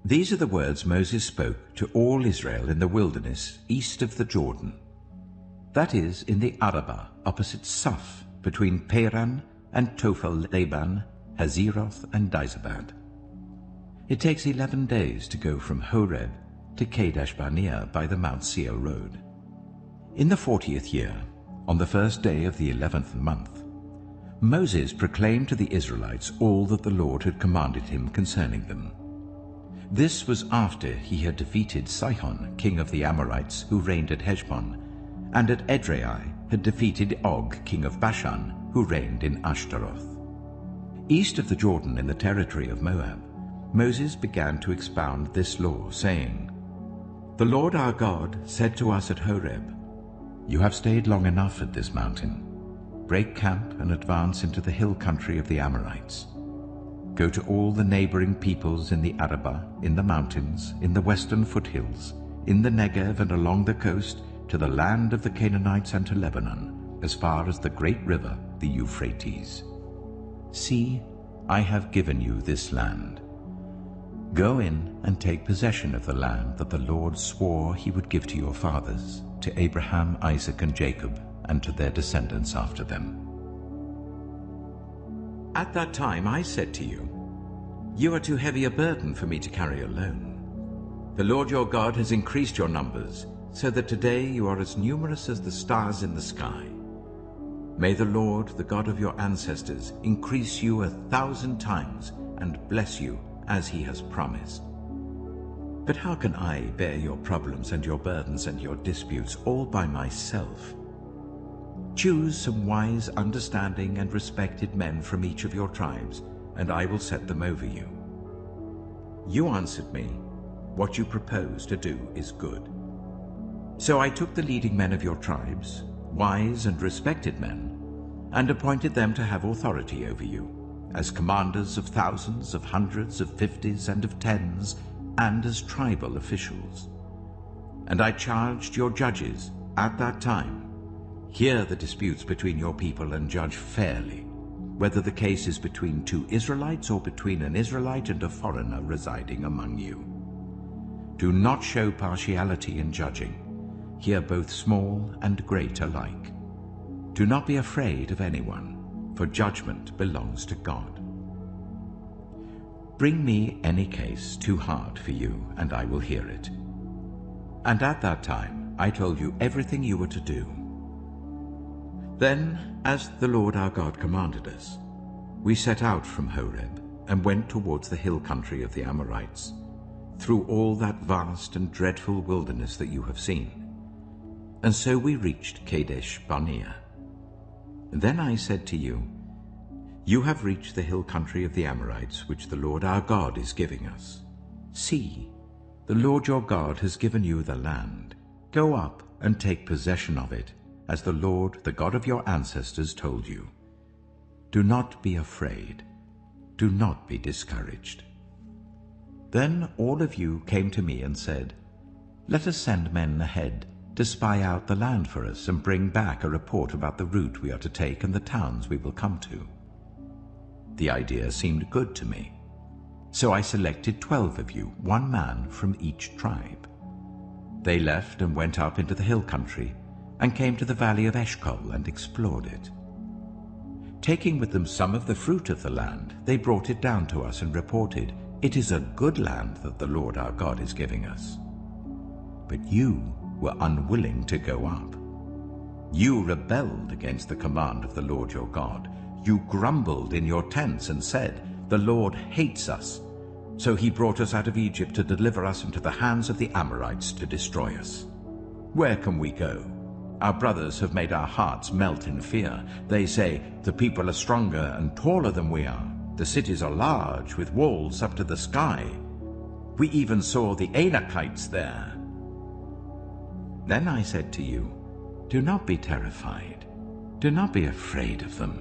These are the words Moses spoke to all Israel in the wilderness east of the Jordan. That is, in the Arabah, opposite Suph, between Paran and Tophel-Laban, Hazeroth and Dizabad. It takes 11 days to go from Horeb to Kadesh Barnea by the Mount Seir road. In the 40th year, on the first day of the 11th month, Moses proclaimed to the Israelites all that the Lord had commanded him concerning them. This was after he had defeated Sihon, king of the Amorites, who reigned at Heshbon, and at Edrei had defeated Og, king of Bashan, who reigned in Ashtaroth. East of the Jordan in the territory of Moab, Moses began to expound this law, saying, "The Lord our God said to us at Horeb, 'You have stayed long enough at this mountain. Break camp and advance into the hill country of the Amorites. Go to all the neighboring peoples in the Arabah, in the mountains, in the western foothills, in the Negev and along the coast, to the land of the Canaanites and to Lebanon, as far as the great river, the Euphrates. See, I have given you this land. Go in and take possession of the land that the Lord swore he would give to your fathers, to Abraham, Isaac, and Jacob, and to their descendants after them.' At that time I said to you, 'You are too heavy a burden for me to carry alone. The Lord your God has increased your numbers, so that today you are as numerous as the stars in the sky. May the Lord, the God of your ancestors, increase you 1,000 times and bless you as he has promised. But how can I bear your problems and your burdens and your disputes all by myself? Choose some wise, understanding, and respected men from each of your tribes, and I will set them over you.' You answered me, 'What you propose to do is good.' So I took the leading men of your tribes, wise and respected men, and appointed them to have authority over you, as commanders of thousands, of hundreds, of fifties, and of tens, and as tribal officials. And I charged your judges at that time, 'Hear the disputes between your people and judge fairly, whether the case is between two Israelites or between an Israelite and a foreigner residing among you. Do not show partiality in judging. Hear both small and great alike. Do not be afraid of anyone, for judgment belongs to God. Bring me any case too hard for you, and I will hear it.' And at that time I told you everything you were to do. Then, as the Lord our God commanded us, we set out from Horeb and went towards the hill country of the Amorites, through all that vast and dreadful wilderness that you have seen. And so we reached Kadesh Barnea. Then I said to you, 'You have reached the hill country of the Amorites, which the Lord our God is giving us. See, the Lord your God has given you the land. Go up and take possession of it, as the Lord, the God of your ancestors, told you. Do not be afraid. Do not be discouraged.' Then all of you came to me and said, 'Let us send men ahead to spy out the land for us and bring back a report about the route we are to take and the towns we will come to.' The idea seemed good to me. So I selected 12 of you, one man from each tribe. They left and went up into the hill country and came to the valley of Eshcol and explored it. Taking with them some of the fruit of the land, they brought it down to us and reported, 'It is a good land that the Lord our God is giving us.' But you were unwilling to go up. You rebelled against the command of the Lord your God. You grumbled in your tents and said, 'The Lord hates us.' So he brought us out of Egypt to deliver us into the hands of the Amorites to destroy us. Where can we go? Our brothers have made our hearts melt in fear. They say, 'The people are stronger and taller than we are. The cities are large, with walls up to the sky. We even saw the Anakites there.' Then I said to you, 'Do not be terrified. Do not be afraid of them.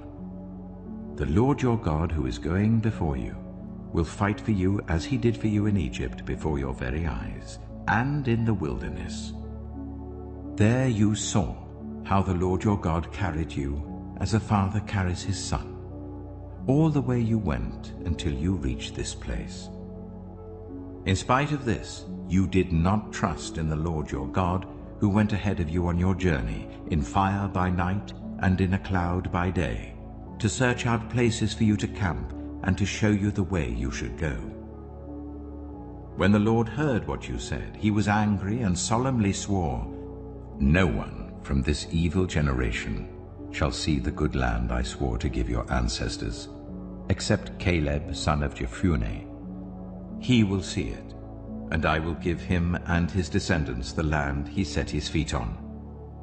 The Lord your God, who is going before you, will fight for you as he did for you in Egypt before your very eyes, and in the wilderness. There you saw how the Lord your God carried you as a father carries his son, all the way you went until you reached this place. In spite of this, you did not trust in the Lord your God, who went ahead of you on your journey, in fire by night and in a cloud by day, to search out places for you to camp and to show you the way you should go. When the Lord heard what you said, he was angry and solemnly swore, "No one from this evil generation shall see the good land I swore to give your ancestors, except Caleb, son of Jephunneh. He will see it, and I will give him and his descendants the land he set his feet on,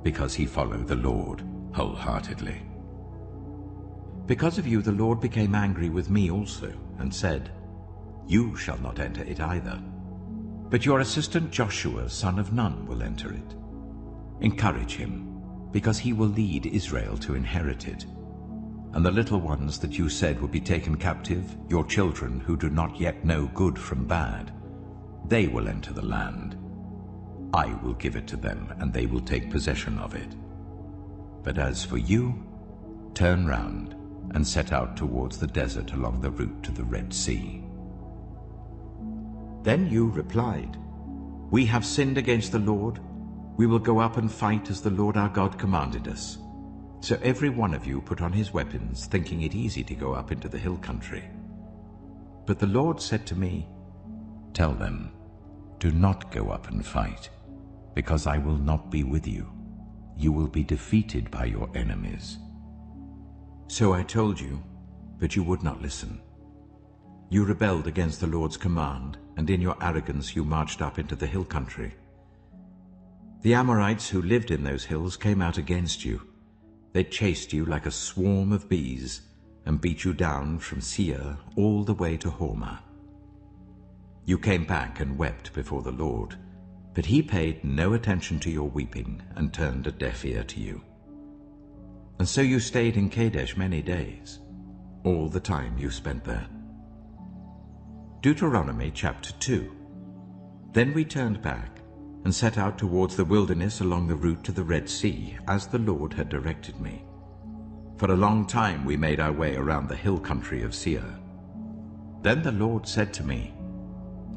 because he followed the Lord wholeheartedly." Because of you the Lord became angry with me also, and said, "You shall not enter it either, but your assistant Joshua, son of Nun, will enter it. Encourage him, because he will lead Israel to inherit it. And the little ones that you said would be taken captive, your children who do not yet know good from bad, they will enter the land. I will give it to them, and they will take possession of it. But as for you, turn round and set out towards the desert along the route to the Red Sea." Then you replied, "We have sinned against the Lord. We will go up and fight as the Lord our God commanded us." So every one of you put on his weapons, thinking it easy to go up into the hill country. But the Lord said to me, "Tell them, do not go up and fight, because I will not be with you. You will be defeated by your enemies." So I told you, but you would not listen. You rebelled against the Lord's command, and in your arrogance you marched up into the hill country. The Amorites who lived in those hills came out against you. They chased you like a swarm of bees, and beat you down from Seir all the way to Hormah. You came back and wept before the Lord, but he paid no attention to your weeping and turned a deaf ear to you. And so you stayed in Kadesh many days, all the time you spent there. Deuteronomy chapter 2. Then we turned back and set out towards the wilderness along the route to the Red Sea, as the Lord had directed me. For a long time we made our way around the hill country of Seir. Then the Lord said to me,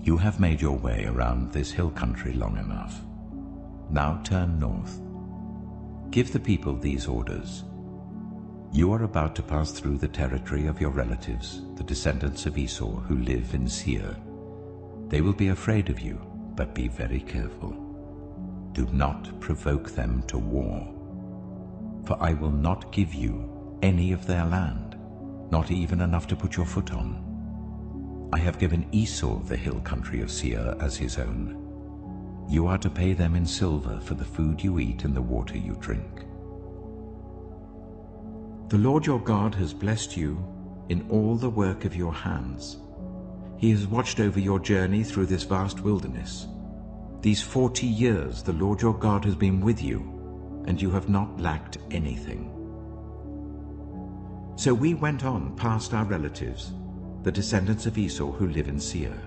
"You have made your way around this hill country long enough. Now turn north. Give the people these orders. You are about to pass through the territory of your relatives, the descendants of Esau who live in Seir. They will be afraid of you, but be very careful. Do not provoke them to war. For I will not give you any of their land, not even enough to put your foot on. I have given Esau the hill country of Seir as his own. You are to pay them in silver for the food you eat and the water you drink. The Lord your God has blessed you in all the work of your hands. He has watched over your journey through this vast wilderness. These 40 years the Lord your God has been with you, and you have not lacked anything. So we went on past our relatives, the descendants of Esau who live in Seir.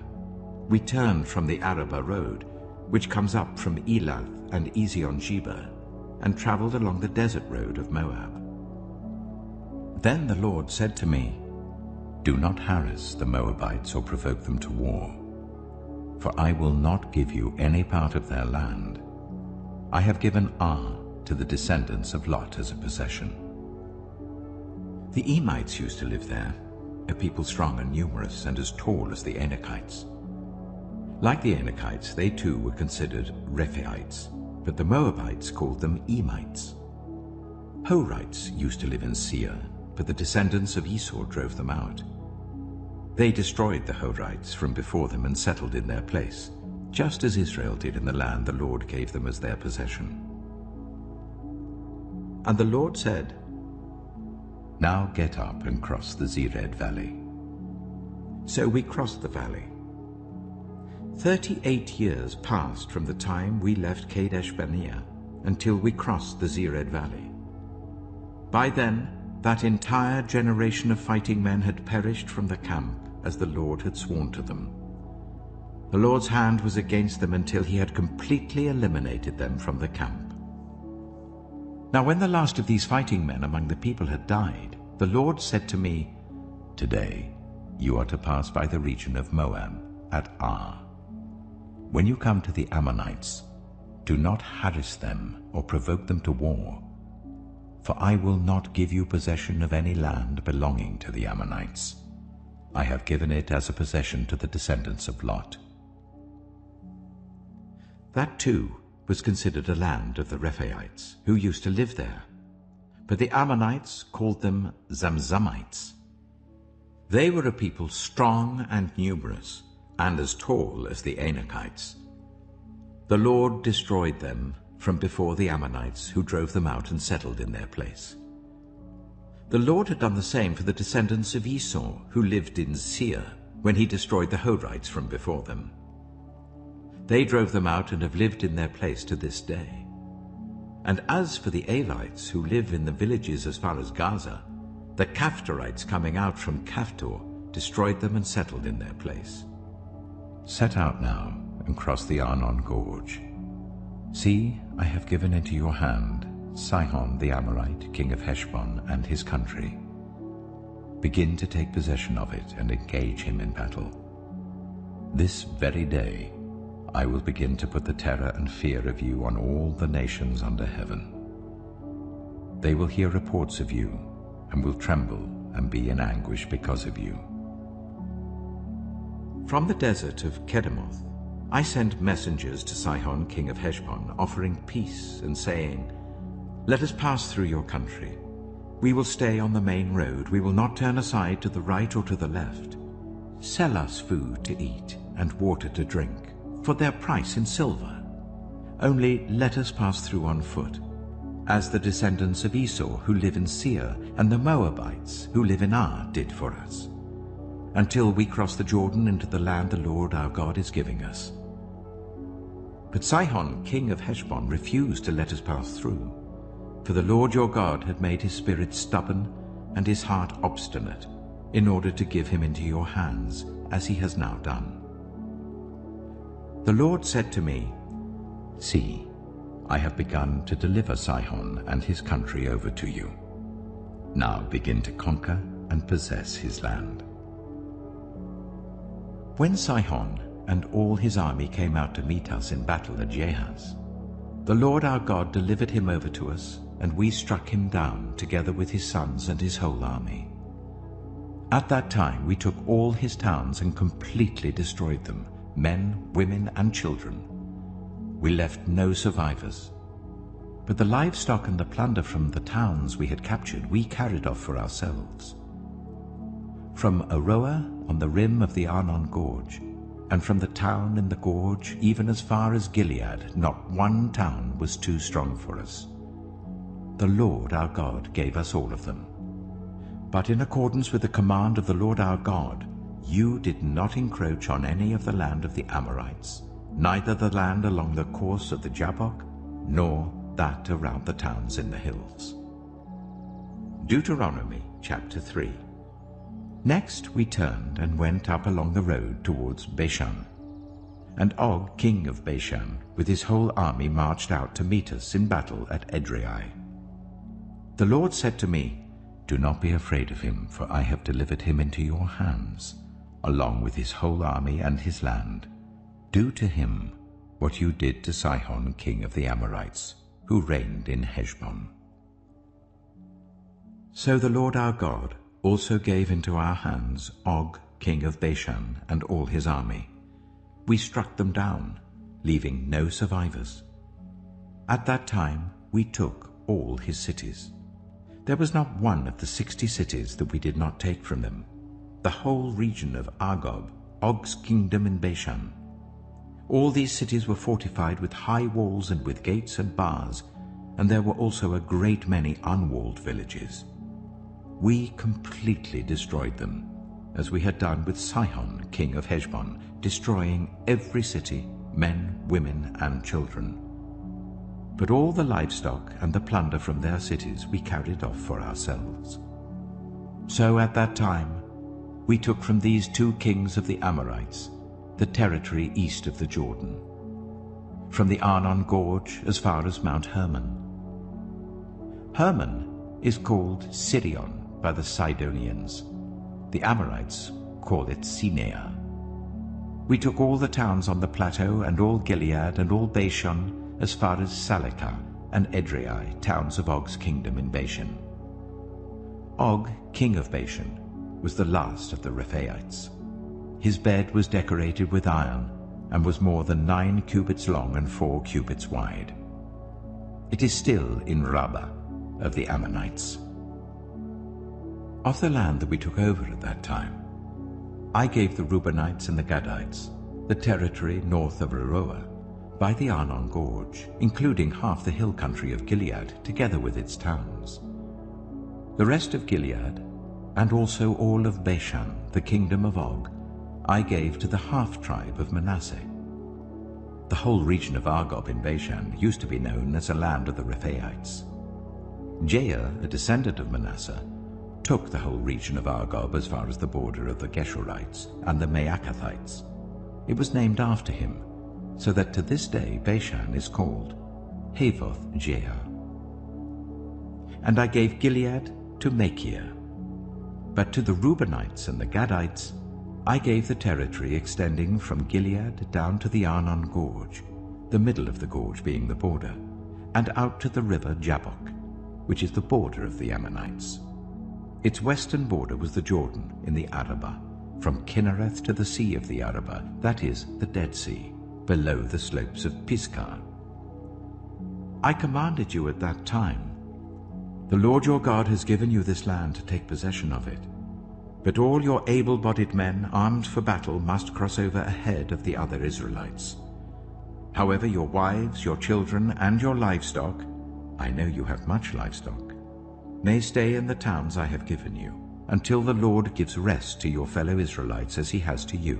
We turned from the Arabah road, which comes up from Elath and Ezion-Geber, and traveled along the desert road of Moab. Then the Lord said to me, "Do not harass the Moabites or provoke them to war, for I will not give you any part of their land. I have given Ar to the descendants of Lot as a possession." The Emites used to live there, a people strong and numerous and as tall as the Anakites. Like the Anakites, they too were considered Rephaites, but the Moabites called them Emites. Horites used to live in Seir, but the descendants of Esau drove them out. They destroyed the Horites from before them and settled in their place, just as Israel did in the land the Lord gave them as their possession. And the Lord said, "Now get up and cross the Zered Valley." So we crossed the valley. 38 years passed from the time we left Kadesh Barnea until we crossed the Zered Valley. By then, that entire generation of fighting men had perished from the camp, as the Lord had sworn to them. The Lord's hand was against them until he had completely eliminated them from the camp. Now when the last of these fighting men among the people had died, the Lord said to me, "Today you are to pass by the region of Moab at Ar. when you come to the Ammonites, do not harass them or provoke them to war, for I will not give you possession of any land belonging to the Ammonites. I have given it as a possession to the descendants of Lot. That too was considered a land of the Rephaites, who used to live there, but the Ammonites called them Zamzamites. They were a people strong and numerous, and as tall as the Anakites. The Lord destroyed them from before the Ammonites, who drove them out and settled in their place. The Lord had done the same for the descendants of Esau, who lived in Seir, when he destroyed the Horites from before them. They drove them out and have lived in their place to this day. And as for the Avites, who live in the villages as far as Gaza, the Caphtorites coming out from Caphtor destroyed them and settled in their place. Set out now and cross the Arnon Gorge. See, I have given into your hand Sihon the Amorite, king of Heshbon, and his country. Begin to take possession of it and engage him in battle. This very day I will begin to put the terror and fear of you on all the nations under heaven. They will hear reports of you and will tremble and be in anguish because of you. From the desert of Kedemoth I sent messengers to Sihon king of Heshbon, offering peace and saying, "Let us pass through your country. We will stay on the main road. We will not turn aside to the right or to the left. Sell us food to eat and water to drink, for their price in silver. Only let us pass through on foot, as the descendants of Esau who live in Seir and the Moabites who live in Ar did for us, until we cross the Jordan into the land the Lord our God is giving us." But Sihon king of Heshbon refused to let us pass through, for the Lord your God had made his spirit stubborn and his heart obstinate, in order to give him into your hands, as he has now done. The Lord said to me, "See, I have begun to deliver Sihon and his country over to you. Now begin to conquer and possess his land." When Sihon and all his army came out to meet us in battle at Jahaz, the Lord our God delivered him over to us, and we struck him down together with his sons and his whole army. At that time we took all his towns and completely destroyed them, men, women, and children. We left no survivors. But the livestock and the plunder from the towns we had captured we carried off for ourselves. From Aroer on the rim of the Arnon Gorge, and from the town in the gorge even as far as Gilead, not one town was too strong for us. The Lord our God gave us all of them. But in accordance with the command of the Lord our God, you did not encroach on any of the land of the Amorites, neither the land along the course of the Jabbok, nor that around the towns in the hills. Deuteronomy chapter 3. Next we turned and went up along the road towards Bashan. And Og, king of Bashan, with his whole army marched out to meet us in battle at Edrei. The Lord said to me, "Do not be afraid of him, for I have delivered him into your hands, along with his whole army and his land. Do to him what you did to Sihon king of the Amorites, who reigned in Heshbon." So the Lord our God also gave into our hands Og, king of Bashan, and all his army. We struck them down, leaving no survivors. At that time we took all his cities. There was not one of the 60 cities that we did not take from them, the whole region of Argob, Og's kingdom in Bashan. All these cities were fortified with high walls and with gates and bars, and there were also a great many unwalled villages. We completely destroyed them, as we had done with Sihon, king of Heshbon, destroying every city, men, women, and children. But all the livestock and the plunder from their cities we carried off for ourselves. So at that time we took from these 2 kings of the Amorites the territory east of the Jordan, from the Arnon Gorge as far as Mount Hermon. Hermon is called Sirion by the Sidonians. The Amorites call it Sinea. We took all the towns on the plateau, and all Gilead, and all Bashan, as far as Salekah and Edrei, towns of Og's kingdom in Bashan. Og, king of Bashan, was the last of the Rephaites. His bed was decorated with iron, and was more than 9 cubits long and 4 cubits wide. It is still in Rabbah of the Ammonites. Of the land that we took over at that time, I gave the Reubenites and the Gadites the territory north of Aroer, by the Arnon Gorge, including half the hill country of Gilead, together with its towns. The rest of Gilead, and also all of Bashan, the kingdom of Og, I gave to the half-tribe of Manasseh. The whole region of Argob in Bashan used to be known as a land of the Rephaites. Jair, a descendant of Manasseh, took the whole region of Argob as far as the border of the Geshurites and the Maacathites. It was named after him, so that to this day Bashan is called Havoth Jair. And I gave Gilead to Machir. But to the Reubenites and the Gadites I gave the territory extending from Gilead down to the Arnon Gorge, the middle of the gorge being the border, and out to the river Jabbok, which is the border of the Ammonites. Its western border was the Jordan in the Arabah, from Kinnereth to the sea of the Arabah, that is, the Dead Sea, below the slopes of Pisgah. I commanded you at that time, "The Lord your God has given you this land to take possession of it. But all your able-bodied men armed for battle must cross over ahead of the other Israelites. However, your wives, your children, and your livestock, I know you have much livestock, may stay in the towns I have given you, until the Lord gives rest to your fellow Israelites as he has to you.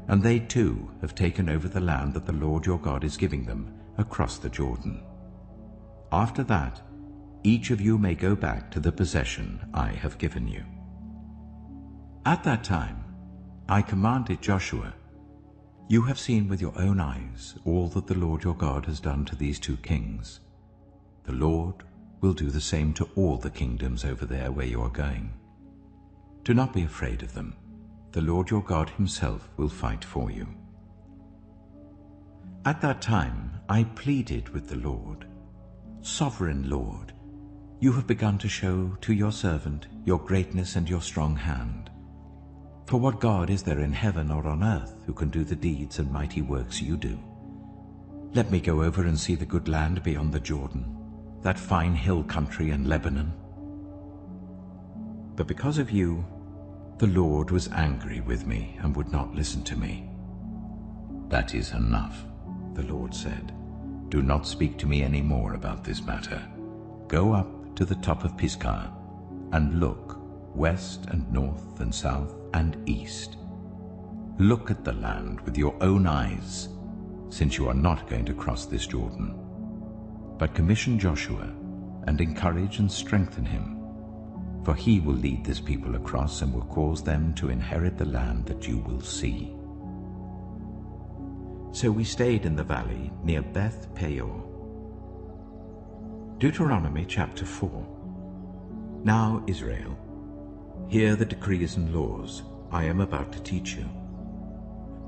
And they too have taken over the land that the Lord your God is giving them across the Jordan. After that, each of you may go back to the possession I have given you." At that time, I commanded Joshua, "You have seen with your own eyes all that the Lord your God has done to these 2 kings. The Lord will do the same to all the kingdoms over there where you are going. Do not be afraid of them. The Lord your God himself will fight for you." At that time, I pleaded with the Lord, "Sovereign Lord, you have begun to show to your servant your greatness and your strong hand. For what God is there in heaven or on earth who can do the deeds and mighty works you do? Let me go over and see the good land beyond the Jordan, that fine hill country and Lebanon." But because of you, the Lord was angry with me and would not listen to me. "That is enough," the Lord said. "Do not speak to me any more about this matter. Go up to the top of Pisgah and look west and north and south and east. Look at the land with your own eyes, since you are not going to cross this Jordan. But commission Joshua and encourage and strengthen him, for he will lead this people across and will cause them to inherit the land that you will see." So we stayed in the valley near Beth Peor. Deuteronomy chapter 4. Now, Israel, hear the decrees and laws I am about to teach you.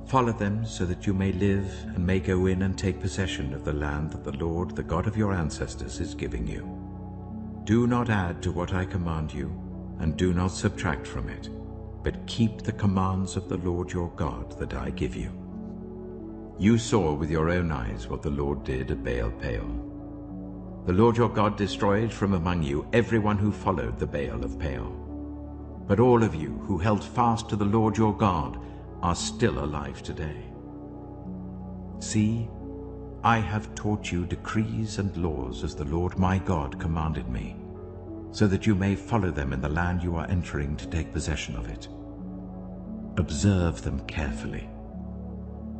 Follow them so that you may live and may go in and take possession of the land that the Lord, the God of your ancestors, is giving you. Do not add to what I command you, and do not subtract from it, but keep the commands of the Lord your God that I give you. You saw with your own eyes what the Lord did at Baal Peor. The Lord your God destroyed from among you everyone who followed the Baal of Peor. But all of you who held fast to the Lord your God are still alive today. See, I have taught you decrees and laws as the Lord my God commanded me, so that you may follow them in the land you are entering to take possession of it. Observe them carefully,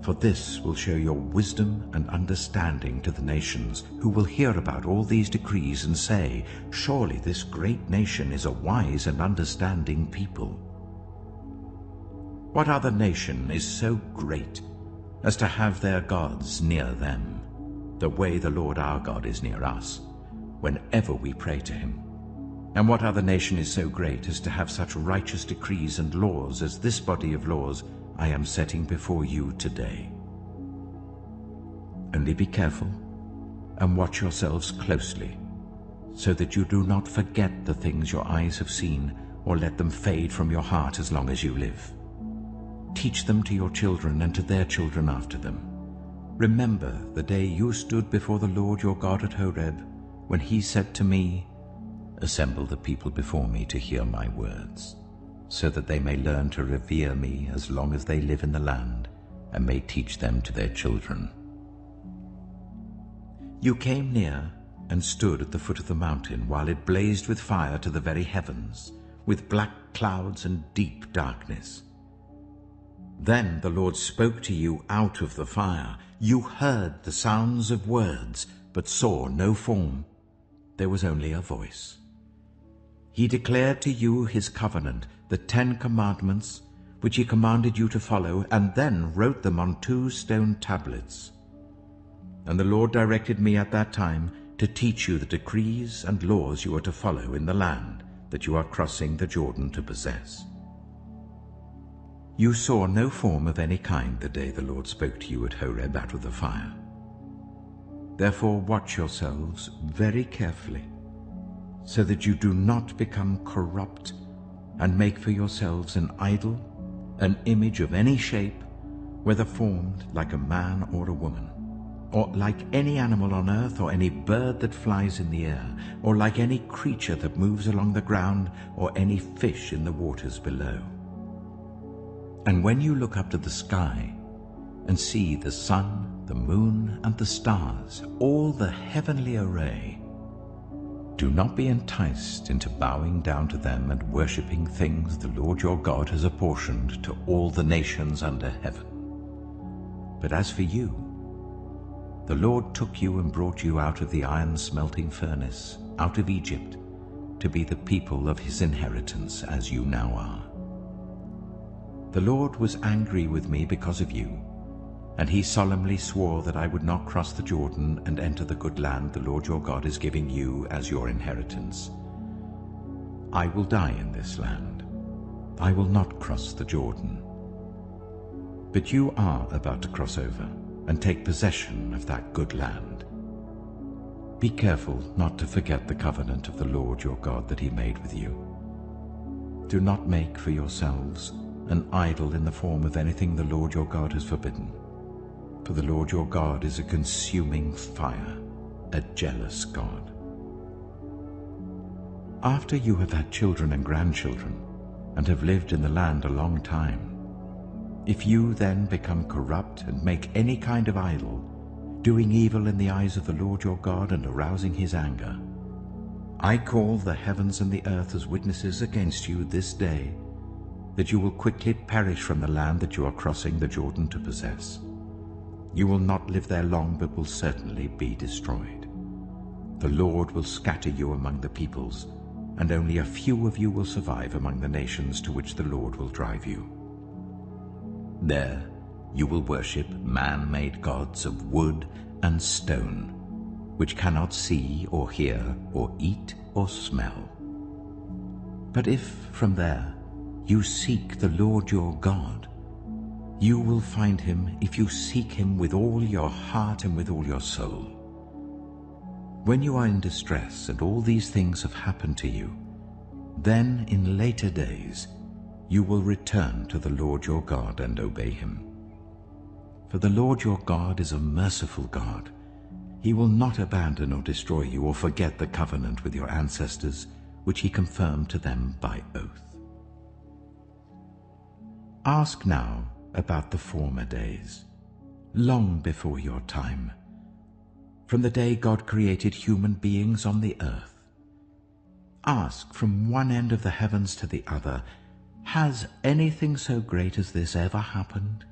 for this will show your wisdom and understanding to the nations who will hear about all these decrees and say, "Surely this great nation is a wise and understanding people." What other nation is so great as to have their gods near them, the way the Lord our God is near us, whenever we pray to him? And what other nation is so great as to have such righteous decrees and laws as this body of laws I am setting before you today. Only be careful and watch yourselves closely, so that you do not forget the things your eyes have seen, or let them fade from your heart as long as you live. Teach them to your children and to their children after them. Remember the day you stood before the Lord your God at Horeb, when he said to me, "Assemble the people before me to hear my words, so that they may learn to revere me as long as they live in the land, and may teach them to their children." You came near and stood at the foot of the mountain, while it blazed with fire to the very heavens, with black clouds and deep darkness. Then the Lord spoke to you out of the fire. You heard the sounds of words, but saw no form. There was only a voice. He declared to you his covenant, the 10 Commandments, which he commanded you to follow, and then wrote them on 2 stone tablets. And the Lord directed me at that time to teach you the decrees and laws you are to follow in the land that you are crossing the Jordan to possess. You saw no form of any kind the day the Lord spoke to you at Horeb out of the fire. Therefore watch yourselves very carefully, so that you do not become corrupt and make for yourselves an idol, an image of any shape, whether formed like a man or a woman, or like any animal on earth, or any bird that flies in the air, or like any creature that moves along the ground, or any fish in the waters below. And when you look up to the sky and see the sun, the moon, and the stars, all the heavenly array, do not be enticed into bowing down to them and worshipping things the Lord your God has apportioned to all the nations under heaven. But as for you, the Lord took you and brought you out of the iron-smelting furnace, out of Egypt, to be the people of his inheritance, as you now are. The Lord was angry with me because of you, and he solemnly swore that I would not cross the Jordan and enter the good land the Lord your God is giving you as your inheritance. I will die in this land. I will not cross the Jordan. But you are about to cross over and take possession of that good land. Be careful not to forget the covenant of the Lord your God that he made with you. Do not make for yourselves an idol in the form of anything the Lord your God has forbidden. For the Lord your God is a consuming fire, a jealous God. After you have had children and grandchildren, and have lived in the land a long time, if you then become corrupt and make any kind of idol, doing evil in the eyes of the Lord your God and arousing his anger, I call the heavens and the earth as witnesses against you this day, that you will quickly perish from the land that you are crossing the Jordan to possess. You will not live there long, but will certainly be destroyed. The Lord will scatter you among the peoples, and only a few of you will survive among the nations to which the Lord will drive you. There you will worship man-made gods of wood and stone, which cannot see or hear or eat or smell. But if from there you seek the Lord your God, you will find him if you seek him with all your heart and with all your soul. When you are in distress and all these things have happened to you, then in later days you will return to the Lord your God and obey him. For the Lord your God is a merciful God. He will not abandon or destroy you or forget the covenant with your ancestors, which he confirmed to them by oath. Ask now about the former days, long before your time, from the day God created human beings on the earth. Ask from one end of the heavens to the other, has anything so great as this ever happened?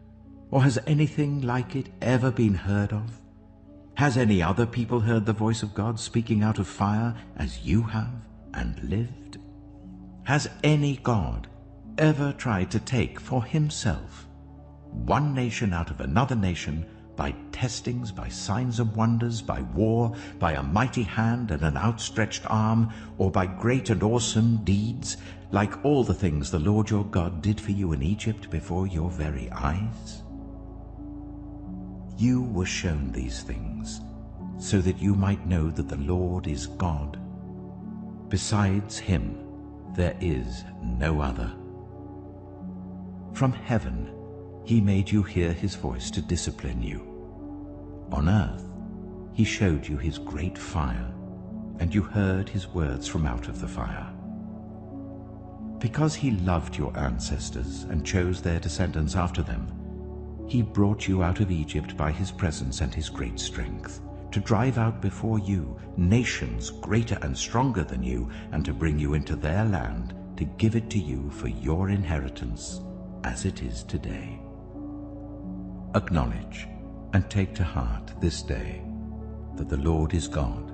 Or has anything like it ever been heard of? Has any other people heard the voice of God speaking out of fire as you have and lived? Has any God ever tried to take for himself one nation out of another nation by testings, by signs and wonders, by war, by a mighty hand and an outstretched arm, or by great and awesome deeds, like all the things the Lord your God did for you in Egypt before your very eyes? You were shown these things, so that you might know that the Lord is God. Besides him, there is no other. From heaven, he made you hear his voice to discipline you. On earth, he showed you his great fire, and you heard his words from out of the fire. Because he loved your ancestors and chose their descendants after them, he brought you out of Egypt by his presence and his great strength, to drive out before you nations greater and stronger than you, and to bring you into their land, to give it to you for your inheritance, as it is today. Acknowledge and take to heart this day that the Lord is God,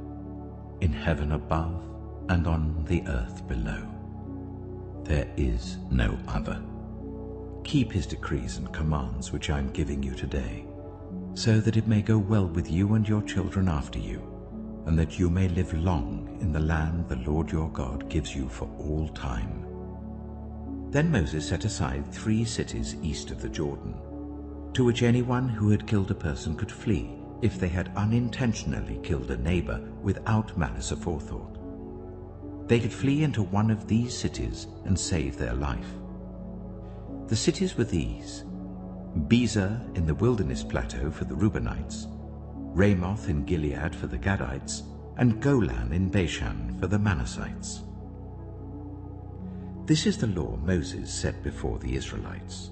in heaven above and on the earth below. There is no other. Keep his decrees and commands which I am giving you today, so that it may go well with you and your children after you, and that you may live long in the land the Lord your God gives you for all time. Then Moses set aside 3 cities east of the Jordan, to which anyone who had killed a person could flee if they had unintentionally killed a neighbor without malice aforethought. They could flee into one of these cities and save their life. The cities were these: Bezer in the wilderness plateau for the Reubenites, Ramoth in Gilead for the Gadites, and Golan in Bashan for the Manassites. This is the law Moses set before the Israelites.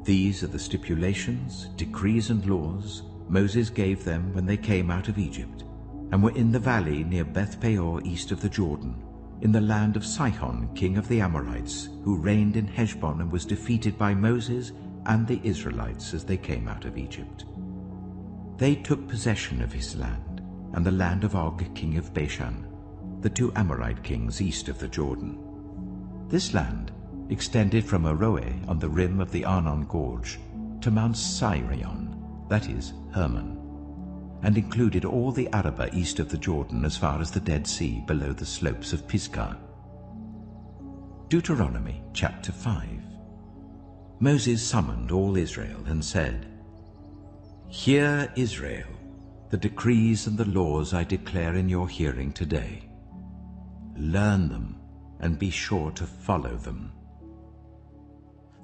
These are the stipulations, decrees, and laws Moses gave them when they came out of Egypt, and were in the valley near Beth-peor east of the Jordan, in the land of Sihon, king of the Amorites, who reigned in Heshbon and was defeated by Moses and the Israelites as they came out of Egypt. They took possession of his land, and the land of Og, king of Bashan, the 2 Amorite kings east of the Jordan. This land extended from Aroeh on the rim of the Arnon Gorge to Mount Sirion, that is, Hermon, and included all the Arabah east of the Jordan as far as the Dead Sea below the slopes of Pisgah. Deuteronomy chapter 5. Moses summoned all Israel and said, "Hear, Israel, the decrees and the laws I declare in your hearing today. Learn them and be sure to follow them.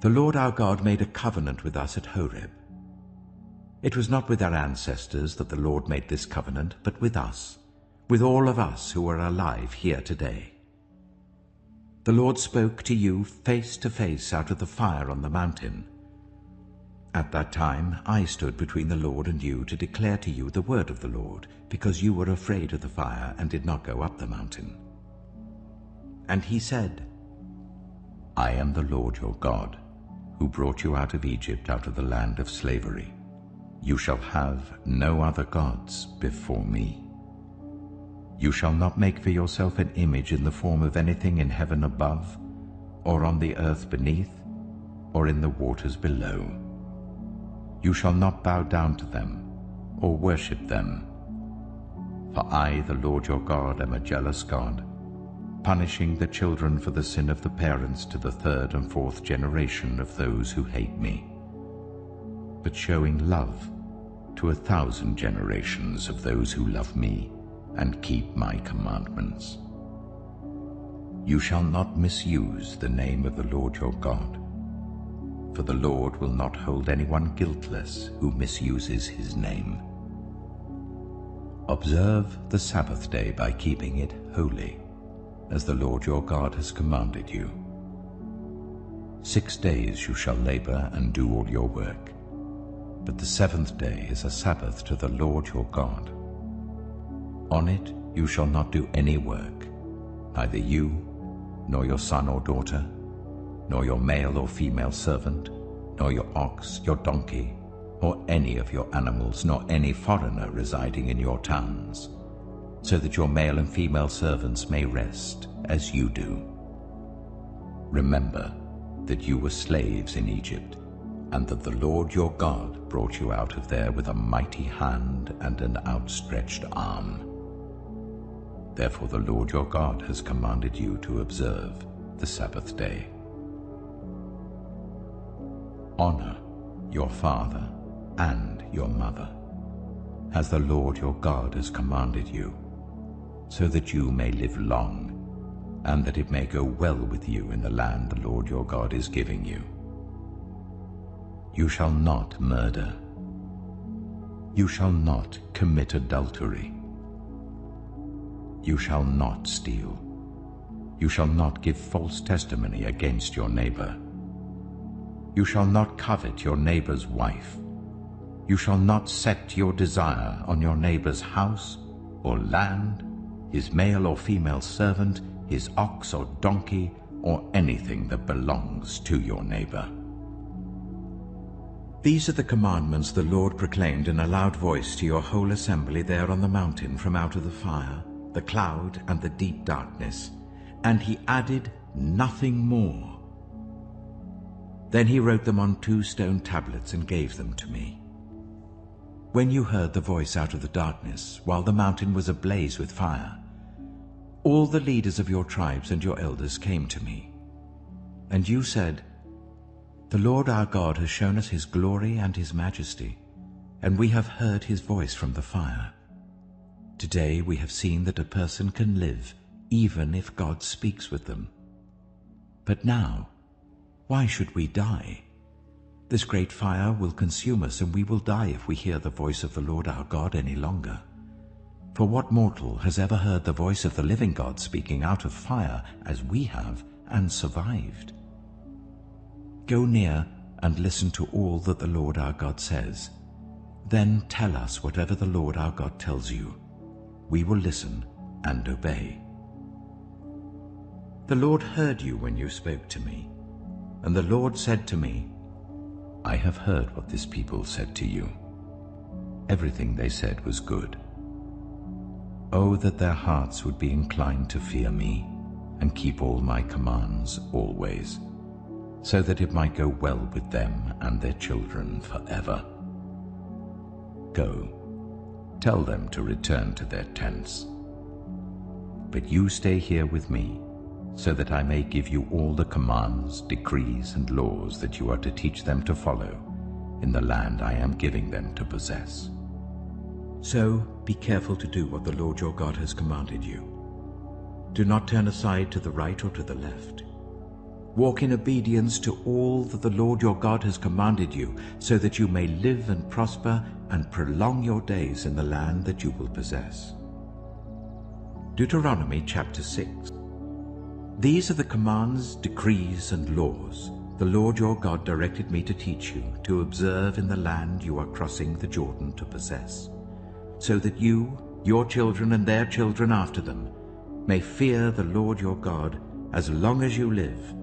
The Lord our God made a covenant with us at Horeb. It was not with our ancestors that the Lord made this covenant, but with us, with all of us who are alive here today. The Lord spoke to you face to face out of the fire on the mountain. At that time I stood between the Lord and you to declare to you the word of the Lord, because you were afraid of the fire and did not go up the mountain. And he said, I am the Lord your God, who brought you out of Egypt, out of the land of slavery. You shall have no other gods before me. You shall not make for yourself an image in the form of anything in heaven above, or on the earth beneath, or in the waters below. You shall not bow down to them, or worship them. For I, the Lord your God, am a jealous God, punishing the children for the sin of the parents to the 3rd and 4th generation of those who hate me, but showing love to 1,000 generations of those who love me and keep my commandments. You shall not misuse the name of the Lord your God, for the Lord will not hold anyone guiltless who misuses his name. Observe the Sabbath day by keeping it holy, as the Lord your God has commanded you. 6 days you shall labor and do all your work, but the 7th day is a Sabbath to the Lord your God. On it you shall not do any work, neither you, nor your son or daughter, nor your male or female servant, nor your ox, your donkey, or any of your animals, nor any foreigner residing in your towns, so that your male and female servants may rest as you do. Remember that you were slaves in Egypt, and that the Lord your God brought you out of there with a mighty hand and an outstretched arm. Therefore the Lord your God has commanded you to observe the Sabbath day. Honor your father and your mother, as the Lord your God has commanded you, so that you may live long, and that it may go well with you in the land the Lord your God is giving you. You shall not murder. You shall not commit adultery. You shall not steal. You shall not give false testimony against your neighbor. You shall not covet your neighbor's wife. You shall not set your desire on your neighbor's house or land, his male or female servant, his ox or donkey, or anything that belongs to your neighbor. These are the commandments the Lord proclaimed in a loud voice to your whole assembly there on the mountain from out of the fire, the cloud, and the deep darkness, and he added nothing more. Then he wrote them on 2 stone tablets and gave them to me. When you heard the voice out of the darkness, while the mountain was ablaze with fire, all the leaders of your tribes and your elders came to me. And you said, "The Lord our God has shown us his glory and his majesty, and we have heard his voice from the fire. Today we have seen that a person can live even if God speaks with them. But now, why should we die? This great fire will consume us, and we will die if we hear the voice of the Lord our God any longer. For what mortal has ever heard the voice of the living God speaking out of fire as we have, and survived? Go near and listen to all that the Lord our God says. Then tell us whatever the Lord our God tells you. We will listen and obey." The Lord heard you when you spoke to me, and the Lord said to me, "I have heard what this people said to you. Everything they said was good. Oh, that their hearts would be inclined to fear me and keep all my commands always, so that it might go well with them and their children forever. Go, tell them to return to their tents. But you stay here with me, so that I may give you all the commands, decrees, and laws that you are to teach them to follow in the land I am giving them to possess. So be careful to do what the Lord your God has commanded you. Do not turn aside to the right or to the left. Walk in obedience to all that the Lord your God has commanded you, so that you may live and prosper and prolong your days in the land that you will possess." Deuteronomy chapter 6. These are the commands, decrees, and laws the Lord your God directed me to teach you, to observe in the land you are crossing the Jordan to possess, so that you, your children, and their children after them may fear the Lord your God as long as you live,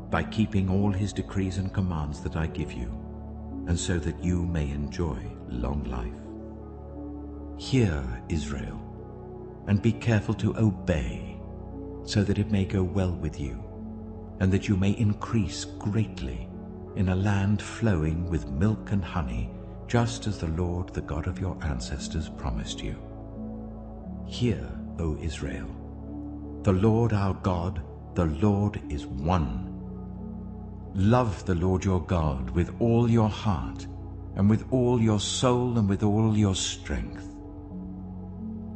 by keeping all his decrees and commands that I give you, and so that you may enjoy long life. Hear, Israel, and be careful to obey, so that it may go well with you, and that you may increase greatly in a land flowing with milk and honey, just as the Lord, the God of your ancestors, promised you. Hear, O Israel, the Lord our God, the Lord is one. Love the Lord your God with all your heart, and with all your soul, and with all your strength.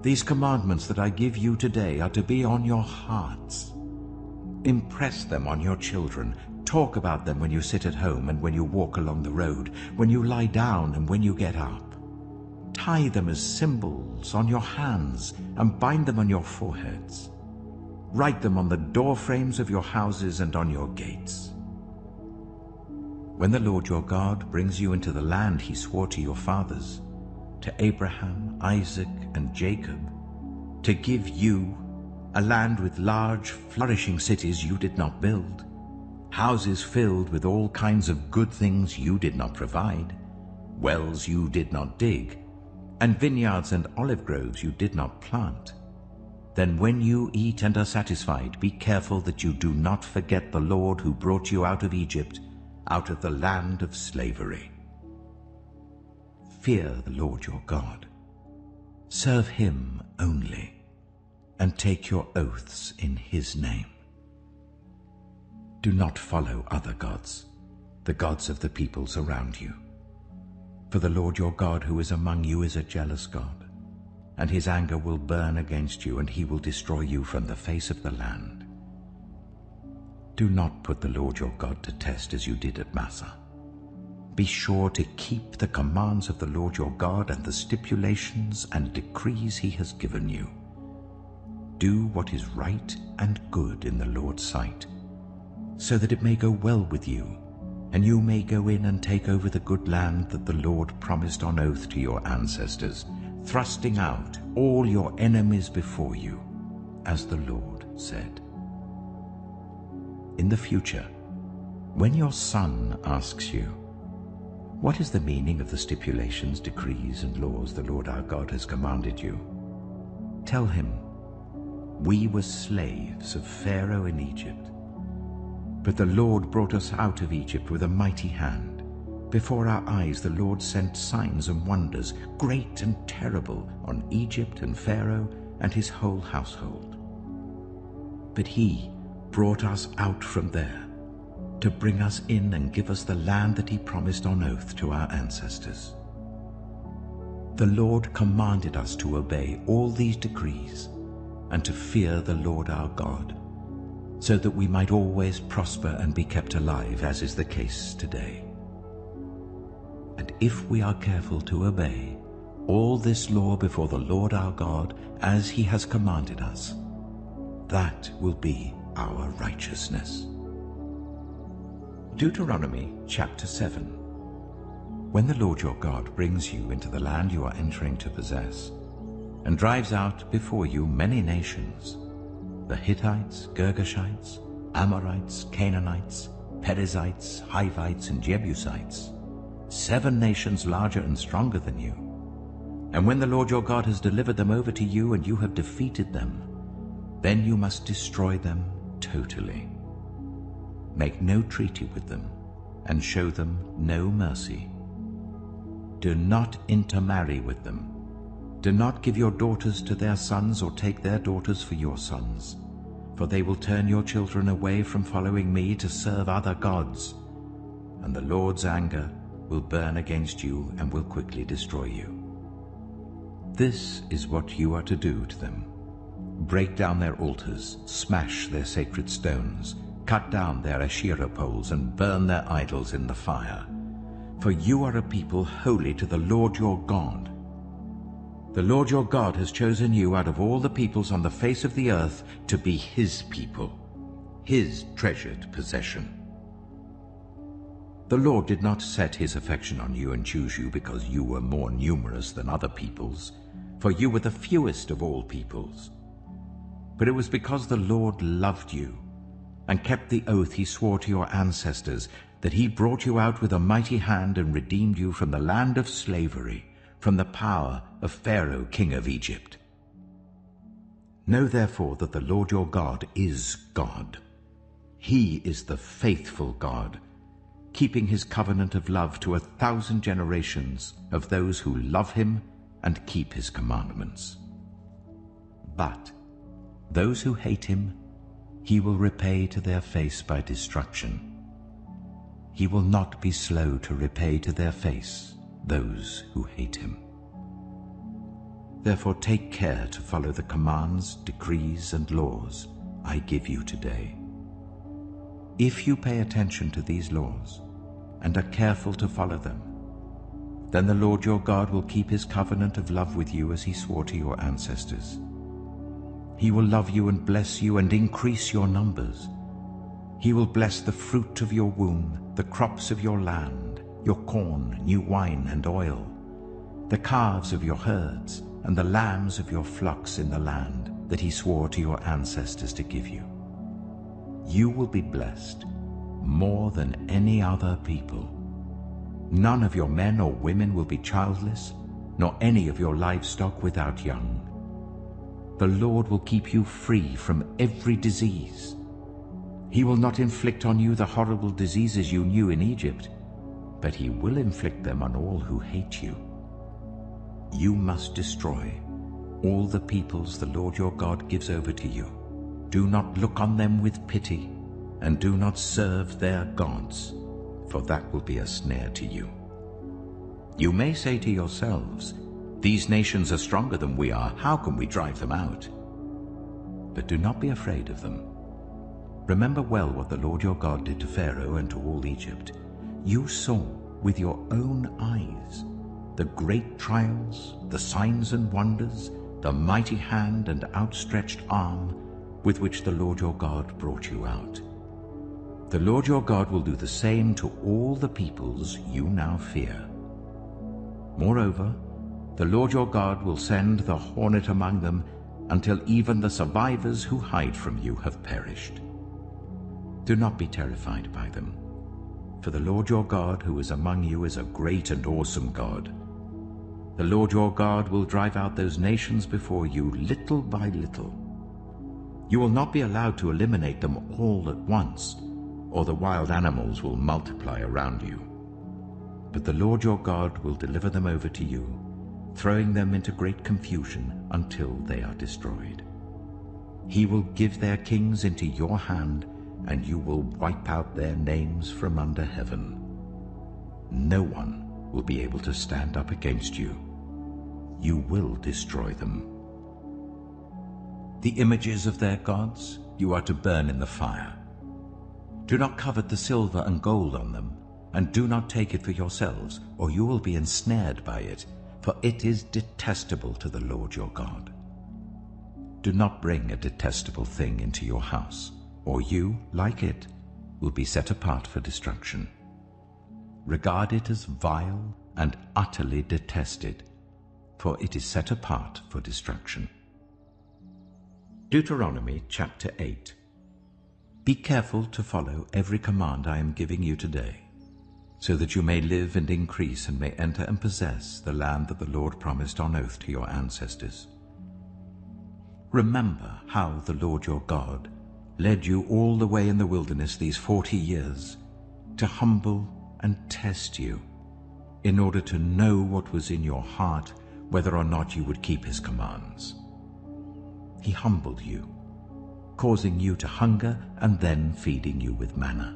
These commandments that I give you today are to be on your hearts. Impress them on your children. Talk about them when you sit at home and when you walk along the road, when you lie down and when you get up. Tie them as symbols on your hands and bind them on your foreheads. Write them on the door frames of your houses and on your gates. When the Lord your God brings you into the land he swore to your fathers, to Abraham, Isaac, and Jacob, to give you a land with large, flourishing cities you did not build, houses filled with all kinds of good things you did not provide, wells you did not dig, and vineyards and olive groves you did not plant, then when you eat and are satisfied, be careful that you do not forget the Lord who brought you out of Egypt, out of the land of slavery. Fear the Lord your God. Serve him only, and take your oaths in his name. Do not follow other gods, the gods of the peoples around you. For the Lord your God who is among you is a jealous God, and his anger will burn against you, and he will destroy you from the face of the land. Do not put the Lord your God to test as you did at Massah. Be sure to keep the commands of the Lord your God and the stipulations and decrees he has given you. Do what is right and good in the Lord's sight, so that it may go well with you, and you may go in and take over the good land that the Lord promised on oath to your ancestors, thrusting out all your enemies before you, as the Lord said. In the future, when your son asks you, "What is the meaning of the stipulations, decrees, and laws the Lord our God has commanded you?" tell him, "We were slaves of Pharaoh in Egypt, but the Lord brought us out of Egypt with a mighty hand. Before our eyes the Lord sent signs and wonders, great and terrible, on Egypt and Pharaoh and his whole household. But he brought us out from there to bring us in and give us the land that he promised on oath to our ancestors. The Lord commanded us to obey all these decrees and to fear the Lord our God, so that we might always prosper and be kept alive, as is the case today. And if we are careful to obey all this law before the Lord our God, as he has commanded us, that will be our righteousness." Deuteronomy chapter 7. When the Lord your God brings you into the land you are entering to possess, and drives out before you many nations, the Hittites, Girgashites, Amorites, Canaanites, Perizzites, Hivites, and Jebusites, 7 nations larger and stronger than you, and when the Lord your God has delivered them over to you and you have defeated them, then you must destroy them totally. Make no treaty with them, and show them no mercy. Do not intermarry with them. Do not give your daughters to their sons, or take their daughters for your sons, for they will turn your children away from following me to serve other gods, and the Lord's anger will burn against you and will quickly destroy you. This is what you are to do to them. Break down their altars, smash their sacred stones, cut down their Asherah poles, and burn their idols in the fire. For you are a people holy to the Lord your God. The Lord your God has chosen you out of all the peoples on the face of the earth to be his people, his treasured possession. The Lord did not set his affection on you and choose you because you were more numerous than other peoples, for you were the fewest of all peoples. But it was because the Lord loved you and kept the oath he swore to your ancestors, that he brought you out with a mighty hand and redeemed you from the land of slavery, from the power of Pharaoh, king of Egypt. Know therefore that the Lord your God is God. He is the faithful God, keeping his covenant of love to 1,000 generations of those who love him and keep his commandments. But those who hate him, he will repay to their face by destruction. He will not be slow to repay to their face those who hate him. Therefore take care to follow the commands, decrees, and laws I give you today. If you pay attention to these laws and are careful to follow them, then the Lord your God will keep his covenant of love with you as he swore to your ancestors. He will love you and bless you and increase your numbers. He will bless the fruit of your womb, the crops of your land, your corn, new wine, and oil, the calves of your herds, and the lambs of your flocks in the land that he swore to your ancestors to give you. You will be blessed more than any other people. None of your men or women will be childless, nor any of your livestock without young. The Lord will keep you free from every disease. He will not inflict on you the horrible diseases you knew in Egypt, but he will inflict them on all who hate you. You must destroy all the peoples the Lord your God gives over to you. Do not look on them with pity, and do not serve their gods, for that will be a snare to you. You may say to yourselves, "These nations are stronger than we are. How can we drive them out?" But do not be afraid of them. Remember well what the Lord your God did to Pharaoh and to all Egypt. You saw with your own eyes the great trials, the signs and wonders, the mighty hand and outstretched arm with which the Lord your God brought you out. The Lord your God will do the same to all the peoples you now fear. Moreover, the Lord your God will send the hornet among them until even the survivors who hide from you have perished. Do not be terrified by them, for the Lord your God who is among you is a great and awesome God. The Lord your God will drive out those nations before you little by little. You will not be allowed to eliminate them all at once, or the wild animals will multiply around you. But the Lord your God will deliver them over to you, throwing them into great confusion until they are destroyed. He will give their kings into your hand, and you will wipe out their names from under heaven. No one will be able to stand up against you. You will destroy them. The images of their gods you are to burn in the fire. Do not covet the silver and gold on them, and do not take it for yourselves, or you will be ensnared by it, for it is detestable to the Lord your God. Do not bring a detestable thing into your house, or you, like it, will be set apart for destruction. Regard it as vile and utterly detested, for it is set apart for destruction. Deuteronomy chapter 8. Be careful to follow every command I am giving you today, so that you may live and increase and may enter and possess the land that the Lord promised on oath to your ancestors. Remember how the Lord your God led you all the way in the wilderness these 40 years to humble and test you, in order to know what was in your heart, whether or not you would keep his commands. He humbled you, causing you to hunger and then feeding you with manna,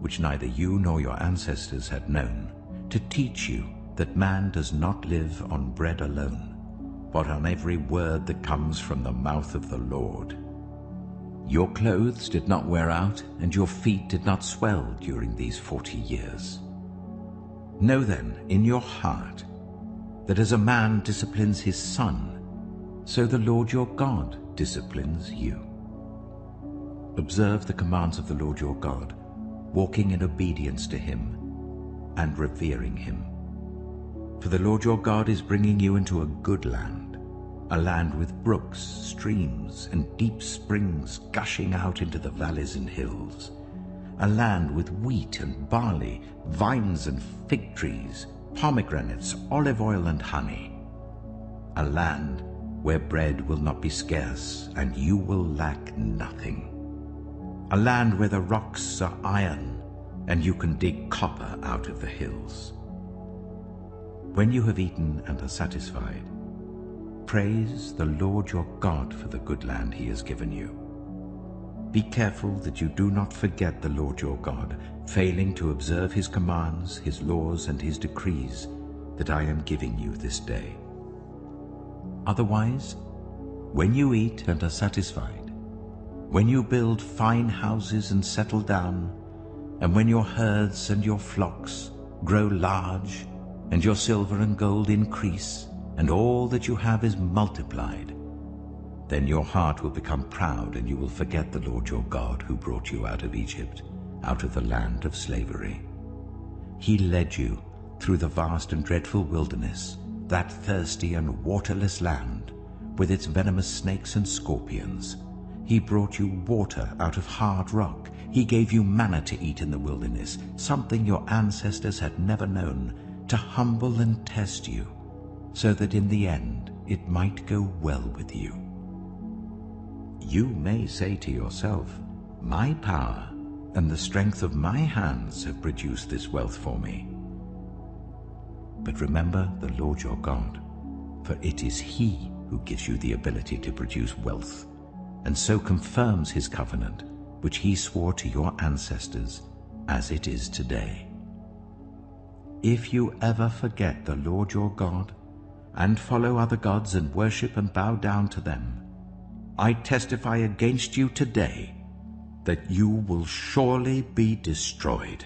which neither you nor your ancestors had known, to teach you that man does not live on bread alone, but on every word that comes from the mouth of the Lord. Your clothes did not wear out, and your feet did not swell during these 40 years. Know then in your heart that as a man disciplines his son, so the Lord your God disciplines you. Observe the commands of the Lord your God, walking in obedience to him and revering him. For the Lord your God is bringing you into a good land, a land with brooks, streams, and deep springs gushing out into the valleys and hills, a land with wheat and barley, vines and fig trees, pomegranates, olive oil and honey, a land where bread will not be scarce and you will lack nothing, a land where the rocks are iron and you can dig copper out of the hills. When you have eaten and are satisfied, praise the Lord your God for the good land he has given you. Be careful that you do not forget the Lord your God, failing to observe his commands, his laws, and his decrees that I am giving you this day. Otherwise, when you eat and are satisfied, when you build fine houses and settle down, and when your herds and your flocks grow large, and your silver and gold increase, and all that you have is multiplied, then your heart will become proud, and you will forget the Lord your God who brought you out of Egypt, out of the land of slavery. He led you through the vast and dreadful wilderness, that thirsty and waterless land, with its venomous snakes and scorpions. He brought you water out of hard rock. He gave you manna to eat in the wilderness, something your ancestors had never known, to humble and test you, so that in the end it might go well with you. You may say to yourself, My power and the strength of my hands have produced this wealth for me. But remember the Lord your God, for it is He who gives you the ability to produce wealth, and so confirms His covenant, which He swore to your ancestors, as it is today. If you ever forget the Lord your God, and follow other gods and worship and bow down to them, I testify against you today that you will surely be destroyed.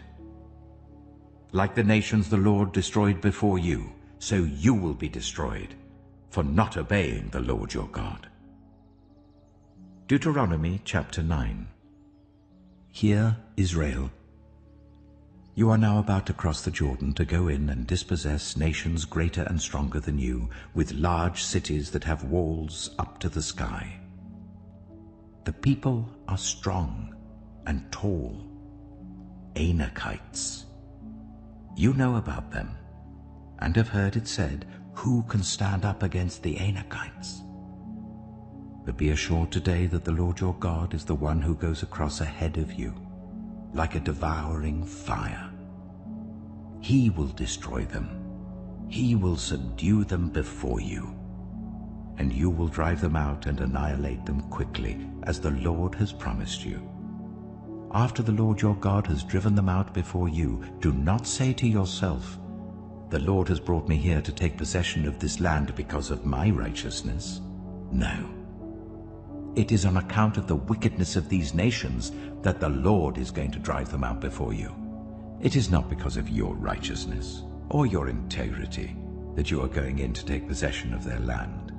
Like the nations the Lord destroyed before you, so you will be destroyed, for not obeying the Lord your God. Deuteronomy chapter 9. Hear, Israel. You are now about to cross the Jordan to go in and dispossess nations greater and stronger than you, with large cities that have walls up to the sky. The people are strong and tall, Anakites. You know about them, and have heard it said, who can stand up against the Anakites? But be assured today that the Lord your God is the one who goes across ahead of you, like a devouring fire. He will destroy them. He will subdue them before you, and you will drive them out and annihilate them quickly, as the Lord has promised you. After the Lord your God has driven them out before you, do not say to yourself, the Lord has brought me here to take possession of this land because of my righteousness. No. It is on account of the wickedness of these nations that the Lord is going to drive them out before you. It is not because of your righteousness or your integrity that you are going in to take possession of their land,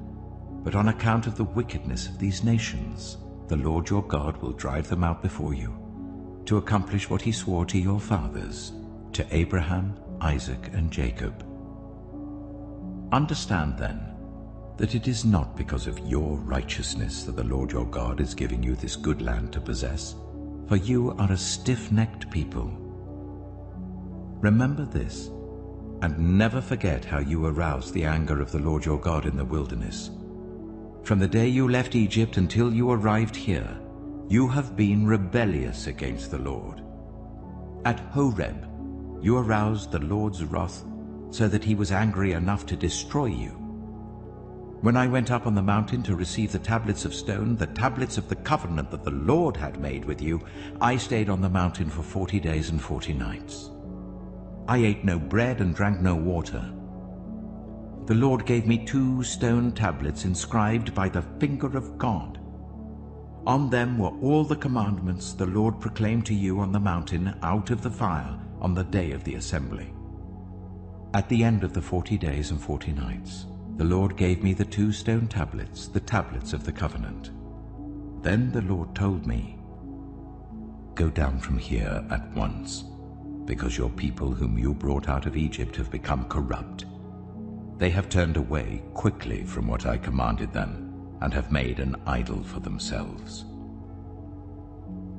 but on account of the wickedness of these nations, the Lord your God will drive them out before you, to accomplish what He swore to your fathers, to Abraham, Isaac, and Jacob. Understand then that it is not because of your righteousness that the Lord your God is giving you this good land to possess, for you are a stiff-necked people. Remember this, and never forget how you aroused the anger of the Lord your God in the wilderness. From the day you left Egypt until you arrived here, you have been rebellious against the Lord. At Horeb, you aroused the Lord's wrath so that He was angry enough to destroy you. When I went up on the mountain to receive the tablets of stone, the tablets of the covenant that the Lord had made with you, I stayed on the mountain for 40 days and 40 nights. I ate no bread and drank no water. The Lord gave me 2 stone tablets inscribed by the finger of God. On them were all the commandments the Lord proclaimed to you on the mountain out of the fire on the day of the assembly. At the end of the 40 days and 40 nights, the Lord gave me the 2 stone tablets, the tablets of the covenant. Then the Lord told me, "Go down from here at once, because your people whom you brought out of Egypt have become corrupt. They have turned away quickly from what I commanded them, and have made an idol for themselves."